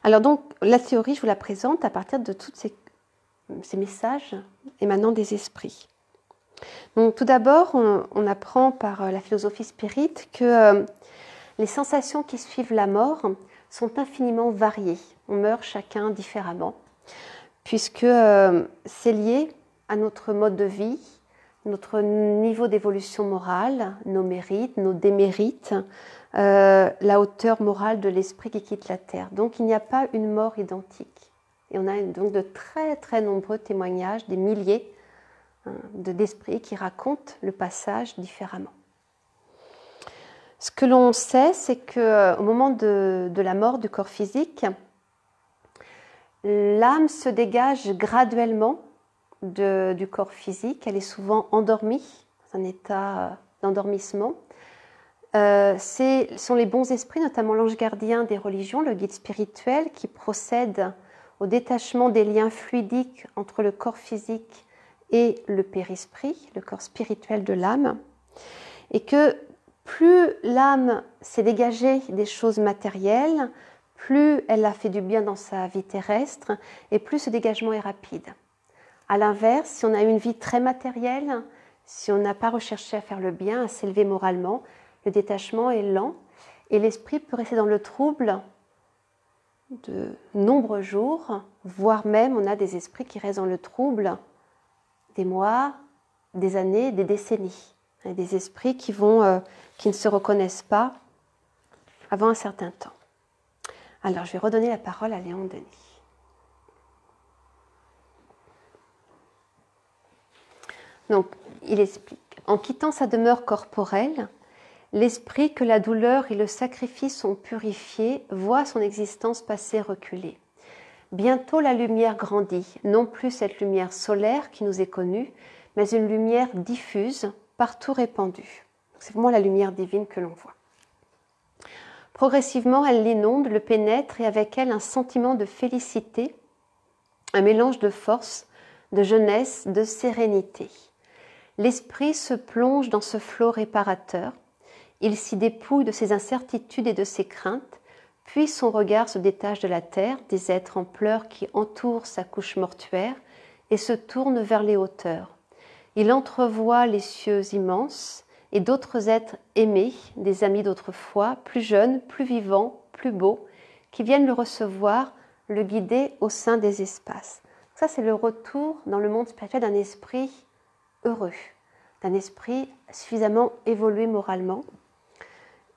Alors donc, la théorie, je vous la présente à partir de tous ces messages émanant des esprits. Donc tout d'abord, on apprend par la philosophie spirite que les sensations qui suivent la mort sont infiniment variées. On meurt chacun différemment, puisque c'est lié à notre mode de vie, notre niveau d'évolution morale, nos mérites, nos démérites, la hauteur morale de l'esprit qui quitte la terre. Donc il n'y a pas une mort identique. Et on a donc de très très nombreux témoignages, des milliers d'esprits qui racontent le passage différemment. Ce que l'on sait, c'est qu'au moment de la mort du corps physique, l'âme se dégage graduellement du corps physique. Elle est souvent endormie, dans un état d'endormissement. Ce sont les bons esprits, notamment l'ange gardien des religions, le guide spirituel, qui procède au détachement des liens fluidiques entre le corps physique et le périsprit, le corps spirituel de l'âme, et que plus l'âme s'est dégagée des choses matérielles, plus elle a fait du bien dans sa vie terrestre, et plus ce dégagement est rapide. A l'inverse, si on a une vie très matérielle, si on n'a pas recherché à faire le bien, à s'élever moralement, le détachement est lent, et l'esprit peut rester dans le trouble de nombreux jours, voire même on a des esprits qui restent dans le trouble des mois, des années, des décennies. Il y a des esprits qui ne se reconnaissent pas avant un certain temps. Alors, je vais redonner la parole à Léon Denis. Donc, il explique. En quittant sa demeure corporelle, l'esprit que la douleur et le sacrifice ont purifié voit son existence passer reculée. Bientôt la lumière grandit, non plus cette lumière solaire qui nous est connue, mais une lumière diffuse, partout répandue. C'est vraiment la lumière divine que l'on voit. Progressivement, elle l'inonde, le pénètre et avec elle un sentiment de félicité, un mélange de force, de jeunesse, de sérénité. L'esprit se plonge dans ce flot réparateur, il s'y dépouille de ses incertitudes et de ses craintes, puis son regard se détache de la terre, des êtres en pleurs qui entourent sa couche mortuaire et se tourne vers les hauteurs. Il entrevoit les cieux immenses et d'autres êtres aimés, des amis d'autrefois, plus jeunes, plus vivants, plus beaux, qui viennent le recevoir, le guider au sein des espaces. Ça, c'est le retour dans le monde spirituel d'un esprit heureux, d'un esprit suffisamment évolué moralement.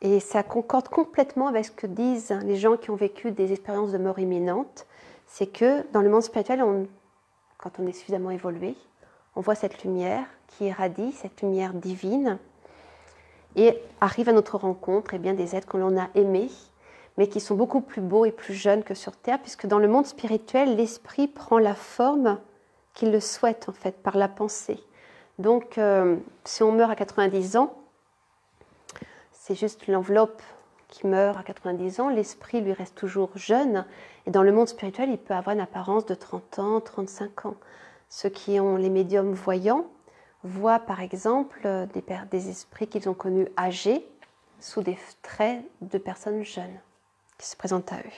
Et ça concorde complètement avec ce que disent les gens qui ont vécu des expériences de mort imminente. C'est que dans le monde spirituel, quand on est suffisamment évolué, on voit cette lumière qui irradie, cette lumière divine, et arrive à notre rencontre des êtres que l'on a aimés, mais qui sont beaucoup plus beaux et plus jeunes que sur Terre, puisque dans le monde spirituel, l'esprit prend la forme qu'il le souhaite, en fait, par la pensée. Donc, si on meurt à 90 ans, c'est juste l'enveloppe qui meurt à 90 ans, l'esprit lui reste toujours jeune, et dans le monde spirituel, il peut avoir une apparence de 30 ans, 35 ans. Ceux qui ont les médiums voyants voient par exemple des esprits qu'ils ont connus âgés sous des traits de personnes jeunes qui se présentent à eux.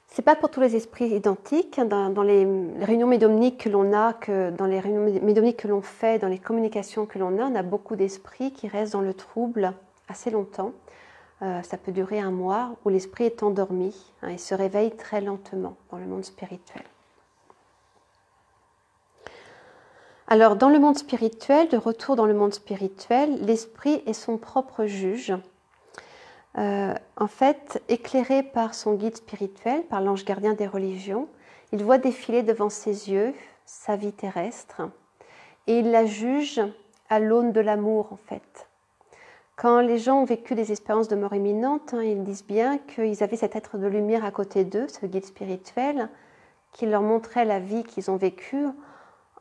Ce n'est pas pour tous les esprits identiques. Dans les réunions médiumniques que l'on a, dans les réunions médiumniques que l'on fait, dans les communications que l'on a, on a beaucoup d'esprits qui restent dans le trouble assez longtemps. Ça peut durer un mois où l'esprit est endormi et se réveille très lentement dans le monde spirituel. Alors, dans le monde spirituel, de retour dans le monde spirituel, l'esprit est son propre juge. En fait, éclairé par son guide spirituel, par l'ange gardien des religions, il voit défiler devant ses yeux sa vie terrestre et il la juge à l'aune de l'amour, en fait. Quand les gens ont vécu des expériences de mort imminente, ils disent bien qu'ils avaient cet être de lumière à côté d'eux, ce guide spirituel, qui leur montrait la vie qu'ils ont vécue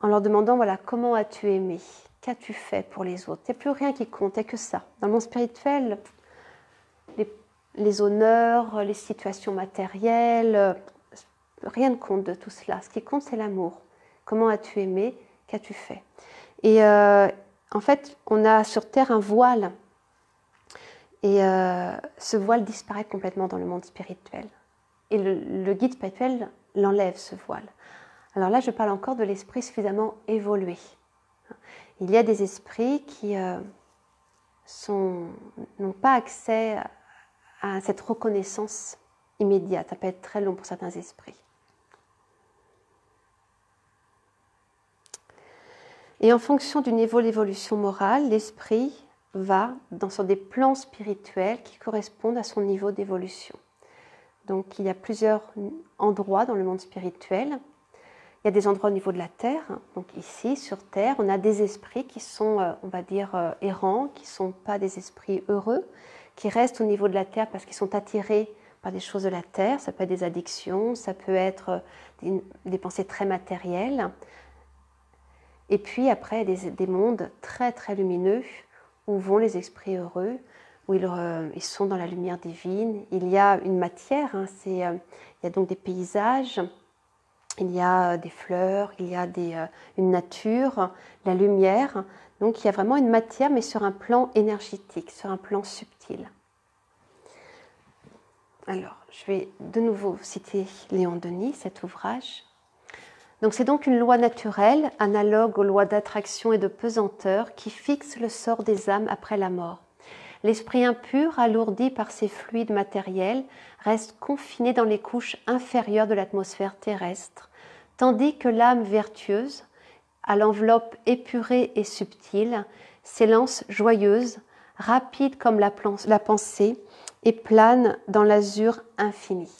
en leur demandant, voilà, comment as-tu aimé? Qu'as-tu fait pour les autres? Il n'y a plus rien qui compte, il n'y a que ça. Dans le monde spirituel, les honneurs, les situations matérielles, rien ne compte de tout cela. Ce qui compte, c'est l'amour. Comment as-tu aimé? Qu'as-tu fait? Et en fait, on a sur Terre un voile. Et ce voile disparaît complètement dans le monde spirituel. Et le guide spirituel l'enlève, ce voile. Alors là, je parle encore de l'esprit suffisamment évolué. Il y a des esprits qui n'ont pas accès à cette reconnaissance immédiate. Ça peut être très long pour certains esprits. Et en fonction du niveau d'évolution morale, l'esprit va sur des plans spirituels qui correspondent à son niveau d'évolution. Donc il y a plusieurs endroits dans le monde spirituel. Il y a des endroits au niveau de la Terre. Donc ici, sur Terre, on a des esprits qui sont, on va dire, errants, qui ne sont pas des esprits heureux, qui restent au niveau de la Terre parce qu'ils sont attirés par des choses de la Terre. Ça peut être des addictions, ça peut être des pensées très matérielles. Et puis après, des mondes très très lumineux où vont les esprits heureux, où ils sont dans la lumière divine. Il y a une matière, il y a donc des paysages, il y a des fleurs, il y a une nature, la lumière. Donc il y a vraiment une matière, mais sur un plan énergétique, sur un plan subtil. Alors, je vais de nouveau citer Léon Denis, cet ouvrage. Donc c'est donc une loi naturelle, analogue aux lois d'attraction et de pesanteur, qui fixe le sort des âmes après la mort. L'esprit impur, alourdi par ses fluides matériels, reste confiné dans les couches inférieures de l'atmosphère terrestre, tandis que l'âme vertueuse, à l'enveloppe épurée et subtile, s'élance joyeuse, rapide comme la pensée, et plane dans l'azur infini.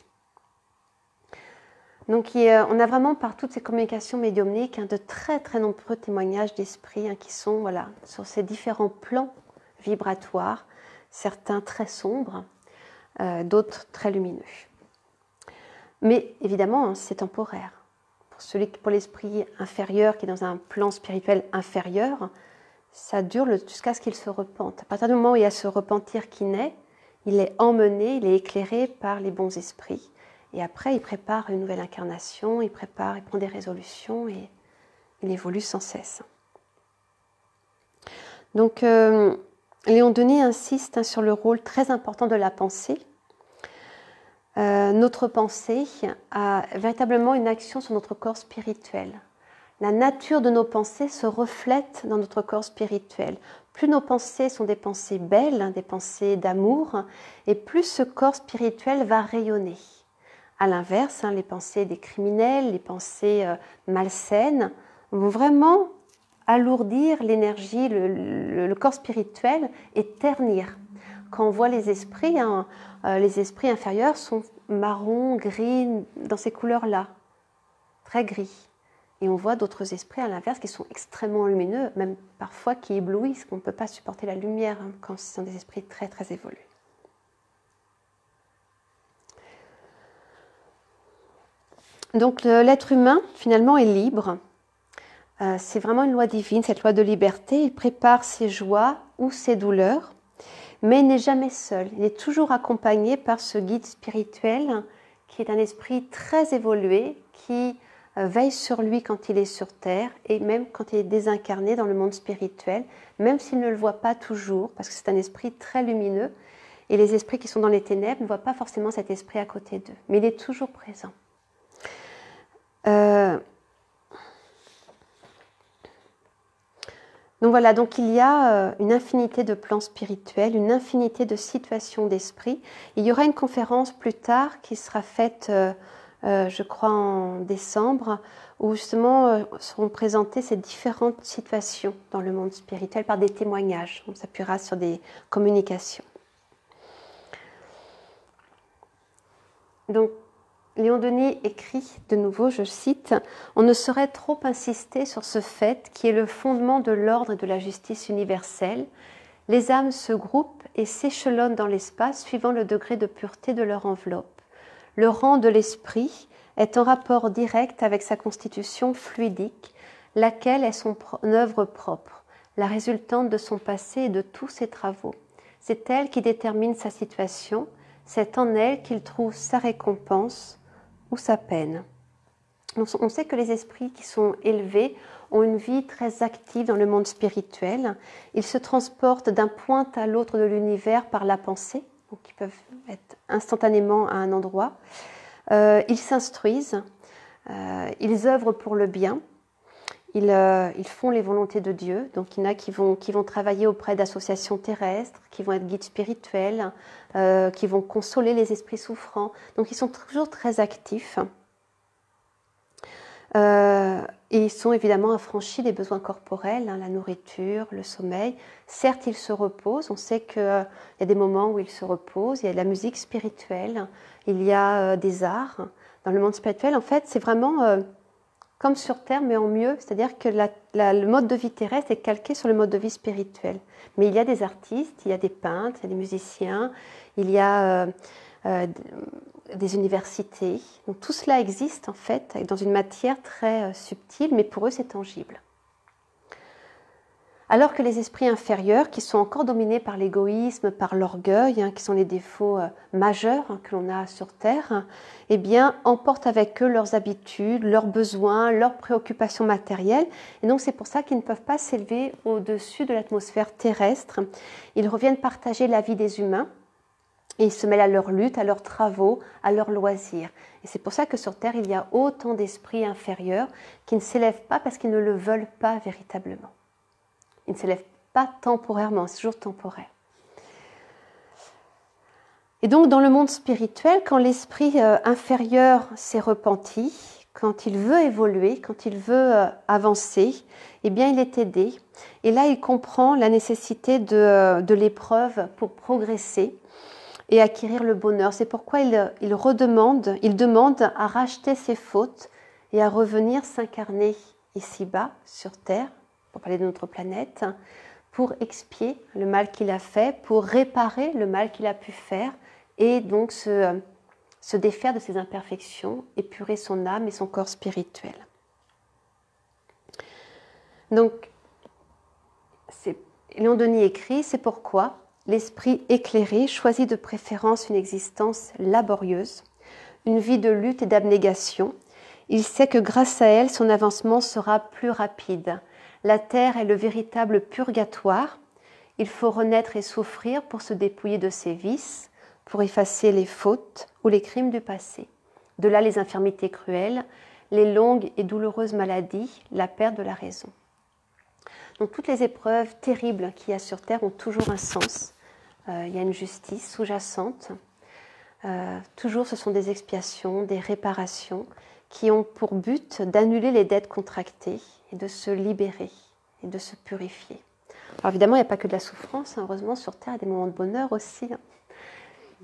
Donc on a vraiment par toutes ces communications médiumniques de très très nombreux témoignages d'esprits qui sont sur ces différents plans vibratoires, certains très sombres, d'autres très lumineux. Mais évidemment, c'est temporaire. Pour l'esprit inférieur qui est dans un plan spirituel inférieur, ça dure jusqu'à ce qu'il se repente. À partir du moment où il y a ce repentir qui naît, il est emmené, il est éclairé par les bons esprits. Et après, il prépare une nouvelle incarnation, il prend des résolutions et il évolue sans cesse. Donc, Léon Denis insiste sur le rôle très important de la pensée. Notre pensée a véritablement une action sur notre corps spirituel. La nature de nos pensées se reflète dans notre corps spirituel. Plus nos pensées sont des pensées belles, des pensées d'amour, et plus ce corps spirituel va rayonner. À l'inverse, les pensées des criminels, les pensées malsaines vont vraiment alourdir l'énergie, le corps spirituel et ternir. Quand on voit les esprits inférieurs sont marron, gris, dans ces couleurs-là, très gris. Et on voit d'autres esprits à l'inverse qui sont extrêmement lumineux, même parfois qui éblouissent, qu'on ne peut pas supporter la lumière quand ce sont des esprits très très évolués. Donc l'être humain, finalement, est libre. C'est vraiment une loi divine, cette loi de liberté. Il prépare ses joies ou ses douleurs, mais il n'est jamais seul. Il est toujours accompagné par ce guide spirituel qui est un esprit très évolué, qui veille sur lui quand il est sur Terre et même quand il est désincarné dans le monde spirituel, même s'il ne le voit pas toujours, parce que c'est un esprit très lumineux. Et les esprits qui sont dans les ténèbres ne voient pas forcément cet esprit à côté d'eux, mais il est toujours présent. Donc voilà, donc il y a une infinité de plans spirituels, une infinité de situations d'esprit. Il y aura une conférence plus tard qui sera faite, je crois en décembre, où justement seront présentées ces différentes situations dans le monde spirituel par des témoignages. On s'appuiera sur des communications. Donc, Léon Denis écrit de nouveau, je cite, « On ne saurait trop insister sur ce fait qui est le fondement de l'ordre et de la justice universelle. Les âmes se groupent et s'échelonnent dans l'espace suivant le degré de pureté de leur enveloppe. Le rang de l'esprit est en rapport direct avec sa constitution fluidique, laquelle est son œuvre propre, la résultante de son passé et de tous ses travaux. C'est elle qui détermine sa situation, c'est en elle qu'il trouve sa récompense ou sa peine. On sait que les esprits qui sont élevés ont une vie très active dans le monde spirituel. Ils se transportent d'un point à l'autre de l'univers par la pensée, donc ils peuvent être instantanément à un endroit. Ils s'instruisent, ils œuvrent pour le bien, ils font les volontés de Dieu. Donc il y en a qui vont travailler auprès d'associations terrestres, qui vont être guides spirituels, qui vont consoler les esprits souffrants. Donc ils sont toujours très actifs. Et ils sont évidemment affranchis des besoins corporels, la nourriture, le sommeil. Certes, ils se reposent. On sait qu'il y a des moments où ils se reposent. Il y a de la musique spirituelle, il y a des arts. Dans le monde spirituel, en fait, c'est vraiment comme sur Terre, mais en mieux. C'est-à-dire que le mode de vie terrestre est calqué sur le mode de vie spirituel. Mais il y a des artistes, il y a des peintres, il y a des musiciens, il y a des universités. Donc tout cela existe en fait dans une matière très subtile, mais pour eux c'est tangible. Alors que les esprits inférieurs, qui sont encore dominés par l'égoïsme, par l'orgueil, qui sont les défauts majeurs que l'on a sur Terre, eh bien, emportent avec eux leurs habitudes, leurs besoins, leurs préoccupations matérielles. Et donc c'est pour ça qu'ils ne peuvent pas s'élever au-dessus de l'atmosphère terrestre. Ils reviennent partager la vie des humains. Et ils se mêlent à leur lutte, à leurs travaux, à leurs loisirs. Et c'est pour ça que sur Terre, il y a autant d'esprits inférieurs qui ne s'élèvent pas parce qu'ils ne le veulent pas véritablement. Ils ne s'élèvent pas temporairement, c'est toujours temporaire. Et donc dans le monde spirituel, quand l'esprit inférieur s'est repenti, quand il veut évoluer, quand il veut avancer, eh bien il est aidé. Et là, il comprend la nécessité de l'épreuve pour progresser et acquérir le bonheur. C'est pourquoi il demande à racheter ses fautes et à revenir s'incarner ici-bas, sur Terre, pour parler de notre planète, pour expier le mal qu'il a fait, pour réparer le mal qu'il a pu faire et donc se défaire de ses imperfections, épurer son âme et son corps spirituel. Donc, Léon Denis écrit, c'est pourquoi l'esprit éclairé choisit de préférence une existence laborieuse, une vie de lutte et d'abnégation. Il sait que grâce à elle, son avancement sera plus rapide. La terre est le véritable purgatoire. Il faut renaître et souffrir pour se dépouiller de ses vices, pour effacer les fautes ou les crimes du passé. De là les infirmités cruelles, les longues et douloureuses maladies, la perte de la raison. Donc toutes les épreuves terribles qu'il y a sur Terre ont toujours un sens. Il y a une justice sous-jacente. Toujours ce sont des expiations, des réparations qui ont pour but d'annuler les dettes contractées et de se libérer et de se purifier. Alors évidemment, il n'y a pas que de la souffrance. Heureusement, sur Terre, il y a des moments de bonheur aussi.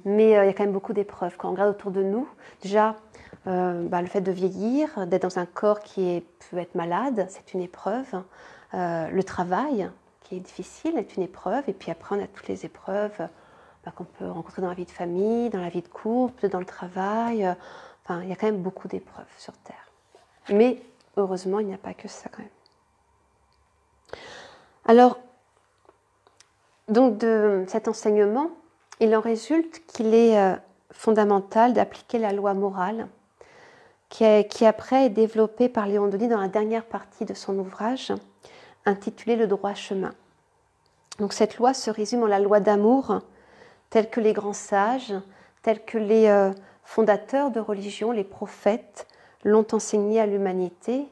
Mais il y a quand même beaucoup d'épreuves. Quand on regarde autour de nous, déjà, le fait de vieillir, d'être dans un corps qui peut être malade, c'est une épreuve. Le travail, qui est difficile, est une épreuve. Et puis après, on a toutes les épreuves qu'on peut rencontrer dans la vie de famille, dans la vie de couple, dans le travail. Enfin, il y a quand même beaucoup d'épreuves sur Terre. Mais heureusement, il n'y a pas que ça quand même. Alors, donc de cet enseignement, il en résulte qu'il est fondamental d'appliquer la loi morale qui après est développée par Léon Denis dans la dernière partie de son ouvrage, intitulé « Le droit chemin ». Donc cette loi se résume en la loi d'amour, telle que les grands sages, telle que les fondateurs de religion, les prophètes, l'ont enseignée à l'humanité,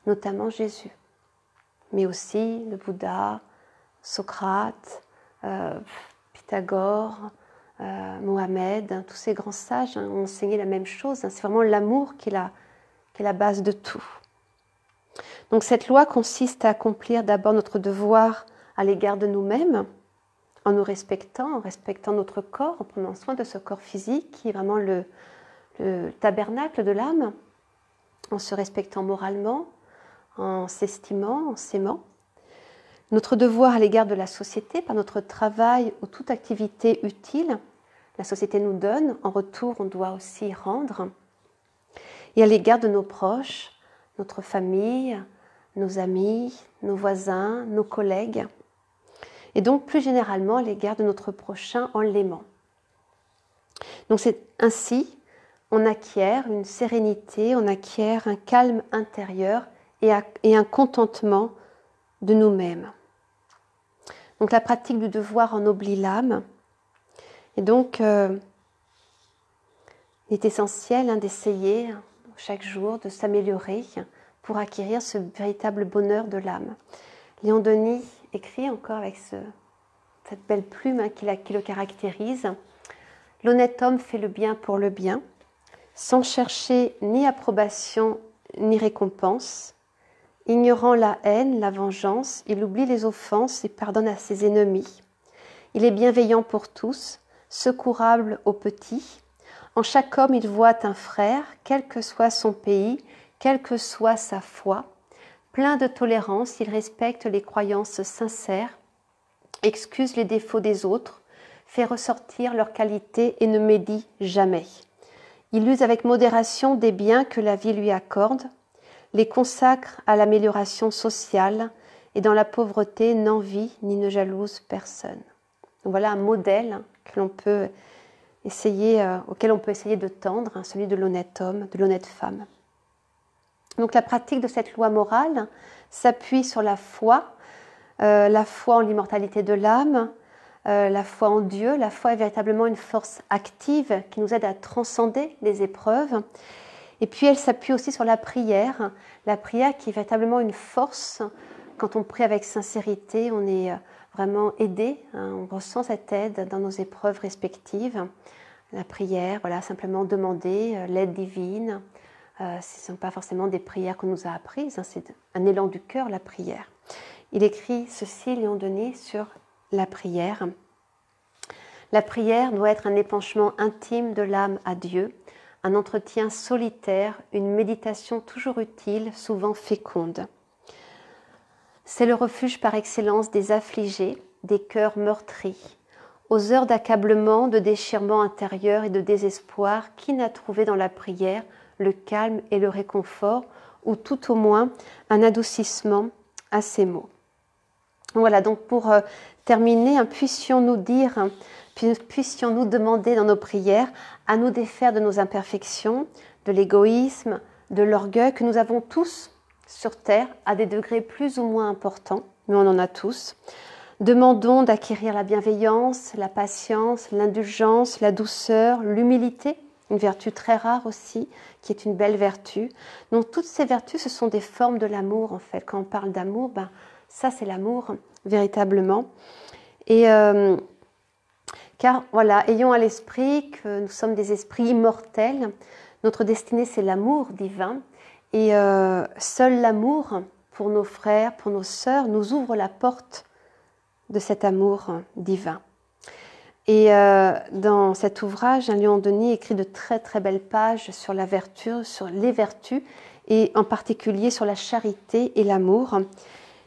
notamment Jésus, mais aussi le Bouddha, Socrate, Pythagore, Mohamed, tous ces grands sages ont enseigné la même chose. C'est vraiment l'amour qui est la base de tout. Donc cette loi consiste à accomplir d'abord notre devoir à l'égard de nous-mêmes, en nous respectant, en respectant notre corps, en prenant soin de ce corps physique qui est vraiment le tabernacle de l'âme, en se respectant moralement, en s'estimant, en s'aimant. Notre devoir à l'égard de la société, par notre travail ou toute activité utile, la société nous donne, en retour on doit aussi rendre. Et à l'égard de nos proches, notre famille, nos amis, nos voisins, nos collègues. Et donc plus généralement à l'égard de notre prochain en l'aimant. Donc c'est ainsi, on acquiert une sérénité, on acquiert un calme intérieur et un contentement de nous-mêmes. Donc la pratique du devoir ennoblit l'âme. Et donc, il est essentiel d'essayer chaque jour de s'améliorer pour acquérir ce véritable bonheur de l'âme. Léon Denis écrit encore avec cette belle plume qui le caractérise. « L'honnête homme fait le bien pour le bien, sans chercher ni approbation ni récompense. Ignorant la haine, la vengeance, il oublie les offenses et pardonne à ses ennemis. Il est bienveillant pour tous, secourable aux petits. En chaque homme, il voit un frère, quel que soit son pays, quelle que soit sa foi. Plein de tolérance, il respecte les croyances sincères, excuse les défauts des autres, fait ressortir leurs qualités et ne médit jamais. Il use avec modération des biens que la vie lui accorde, les consacre à l'amélioration sociale et dans la pauvreté n'envie ni ne jalouse personne. » Donc voilà un modèle auquel on peut essayer de tendre, celui de l'honnête homme, de l'honnête femme. Donc la pratique de cette loi morale s'appuie sur la foi en l'immortalité de l'âme, la foi en Dieu. La foi est véritablement une force active qui nous aide à transcender les épreuves. Et puis elle s'appuie aussi sur la prière qui est véritablement une force. Quand on prie avec sincérité, on est vraiment aidé, on ressent cette aide dans nos épreuves respectives. La prière, voilà, simplement demander l'aide divine. Ce ne sont pas forcément des prières qu'on nous a apprises, c'est un élan du cœur, la prière. Il écrit ceci, Léon Denis, sur la prière. La prière doit être un épanchement intime de l'âme à Dieu, un entretien solitaire, une méditation toujours utile, souvent féconde. C'est le refuge par excellence des affligés, des cœurs meurtris. Aux heures d'accablement, de déchirement intérieur et de désespoir, qui n'a trouvé dans la prière le calme et le réconfort, ou tout au moins un adoucissement à ces maux. Voilà, donc pour terminer, puissions-nous demander dans nos prières à nous défaire de nos imperfections, de l'égoïsme, de l'orgueil que nous avons tous sur terre à des degrés plus ou moins importants, mais on en a tous. Demandons d'acquérir la bienveillance, la patience, l'indulgence, la douceur, l'humilité, une vertu très rare aussi, qui est une belle vertu. Donc toutes ces vertus, ce sont des formes de l'amour en fait. Quand on parle d'amour, ça c'est l'amour véritablement. Et car voilà, ayons à l'esprit que nous sommes des esprits immortels. Notre destinée c'est l'amour divin. Et seul l'amour pour nos frères, pour nos sœurs, nous ouvre la porte de cet amour divin. Et dans cet ouvrage, Léon Denis écrit de très très belles pages sur la vertu, sur les vertus, et en particulier sur la charité et l'amour.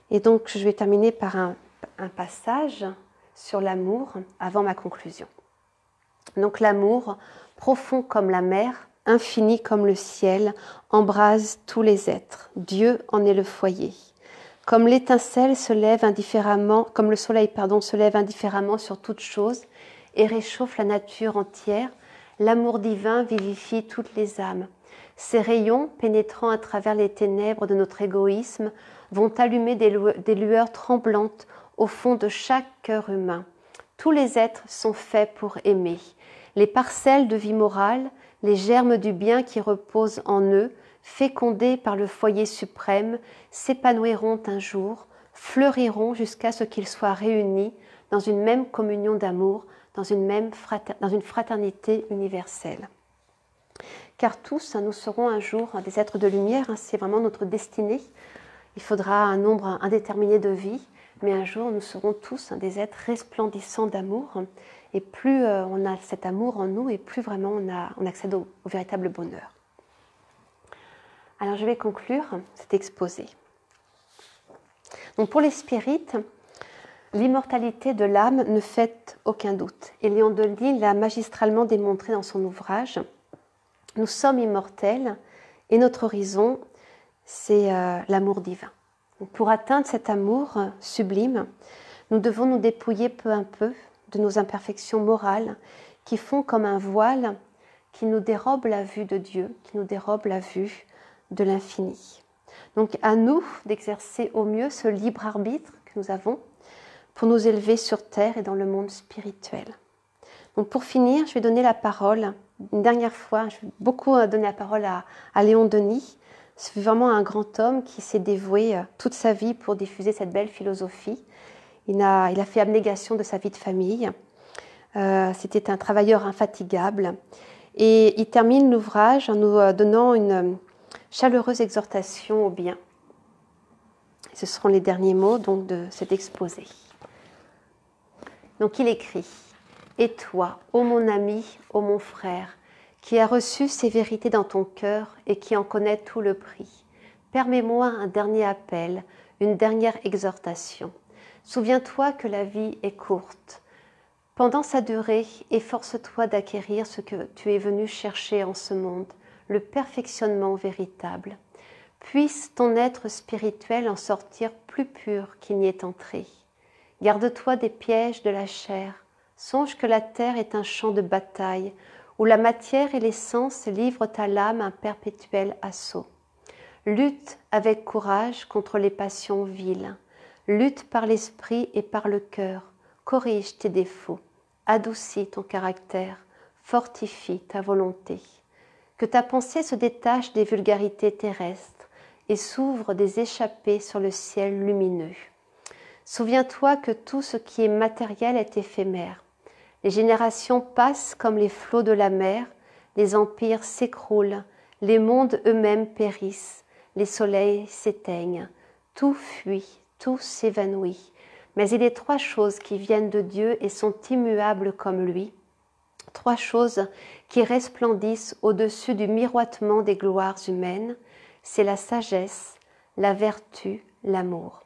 Et donc je vais terminer par un passage sur l'amour avant ma conclusion. Donc l'amour, profond comme la mer, infini comme le ciel, embrase tous les êtres. Dieu en est le foyer. Comme l'étincelle se lève indifféremment, comme le soleil, se lève indifféremment sur toute chose et réchauffe la nature entière, l'amour divin vivifie toutes les âmes. Ses rayons, pénétrant à travers les ténèbres de notre égoïsme, vont allumer des lueurs tremblantes au fond de chaque cœur humain. Tous les êtres sont faits pour aimer. Les parcelles de vie morale, les germes du bien qui reposent en eux, fécondés par le foyer suprême, s'épanouiront un jour, fleuriront jusqu'à ce qu'ils soient réunis dans une même communion d'amour, dans une fraternité universelle. Car tous, nous serons un jour des êtres de lumière, c'est vraiment notre destinée. Il faudra un nombre indéterminé de vies, mais un jour nous serons tous des êtres resplendissants d'amour. Et plus on a cet amour en nous, et plus vraiment on accède au véritable bonheur. Alors je vais conclure cet exposé. Donc pour les spirites, l'immortalité de l'âme ne fait aucun doute. Et Léon Denis l'a magistralement démontré dans son ouvrage. Nous sommes immortels et notre horizon, c'est l'amour divin. Donc pour atteindre cet amour sublime, nous devons nous dépouiller peu à peu de nos imperfections morales qui font comme un voile qui nous dérobe la vue de Dieu, qui nous dérobe la vue de l'infini. Donc à nous d'exercer au mieux ce libre arbitre que nous avons pour nous élever sur terre et dans le monde spirituel. Donc pour finir, je vais donner la parole une dernière fois. Je vais beaucoup donner la parole à Léon Denis. C'est vraiment un grand homme qui s'est dévoué toute sa vie pour diffuser cette belle philosophie. Il a fait abnégation de sa vie de famille. C'était un travailleur infatigable. Et il termine l'ouvrage en nous donnant une chaleureuse exhortation au bien. Ce seront les derniers mots donc, de cet exposé. Donc il écrit « Et toi, ô mon ami, ô mon frère, qui as reçu ces vérités dans ton cœur et qui en connais tout le prix, permets-moi un dernier appel, une dernière exhortation. Souviens-toi que la vie est courte. Pendant sa durée, efforce-toi d'acquérir ce que tu es venu chercher en ce monde, le perfectionnement véritable. Puisse ton être spirituel en sortir plus pur qu'il n'y est entré. Garde-toi des pièges de la chair. Songe que la terre est un champ de bataille où la matière et l'essence livrent à l'âme un perpétuel assaut. Lutte avec courage contre les passions viles. Lutte par l'esprit et par le cœur. Corrige tes défauts. Adoucis ton caractère. Fortifie ta volonté. Que ta pensée se détache des vulgarités terrestres et s'ouvre des échappées sur le ciel lumineux. Souviens-toi que tout ce qui est matériel est éphémère. Les générations passent comme les flots de la mer, les empires s'écroulent, les mondes eux-mêmes périssent, les soleils s'éteignent, tout fuit, tout s'évanouit. Mais il est trois choses qui viennent de Dieu et sont immuables comme lui, trois choses qui resplendissent au-dessus du miroitement des gloires humaines, c'est la sagesse, la vertu, l'amour.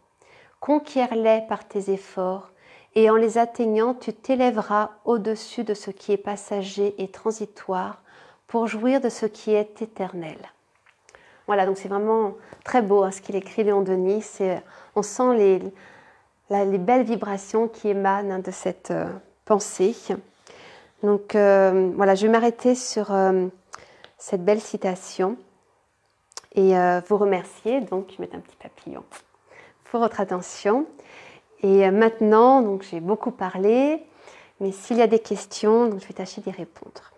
Conquiers-les par tes efforts, et en les atteignant, tu t'élèveras au-dessus de ce qui est passager et transitoire pour jouir de ce qui est éternel. Voilà, donc c'est vraiment très beau hein, ce qu'il écrit Léon Denis. On sent les belles vibrations qui émanent hein, de cette pensée. Donc voilà, je vais m'arrêter sur cette belle citation et vous remercier, donc mettre un petit papillon pour votre attention. Et maintenant, donc j'ai beaucoup parlé, mais s'il y a des questions, donc je vais tâcher d'y répondre.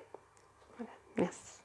Voilà, merci.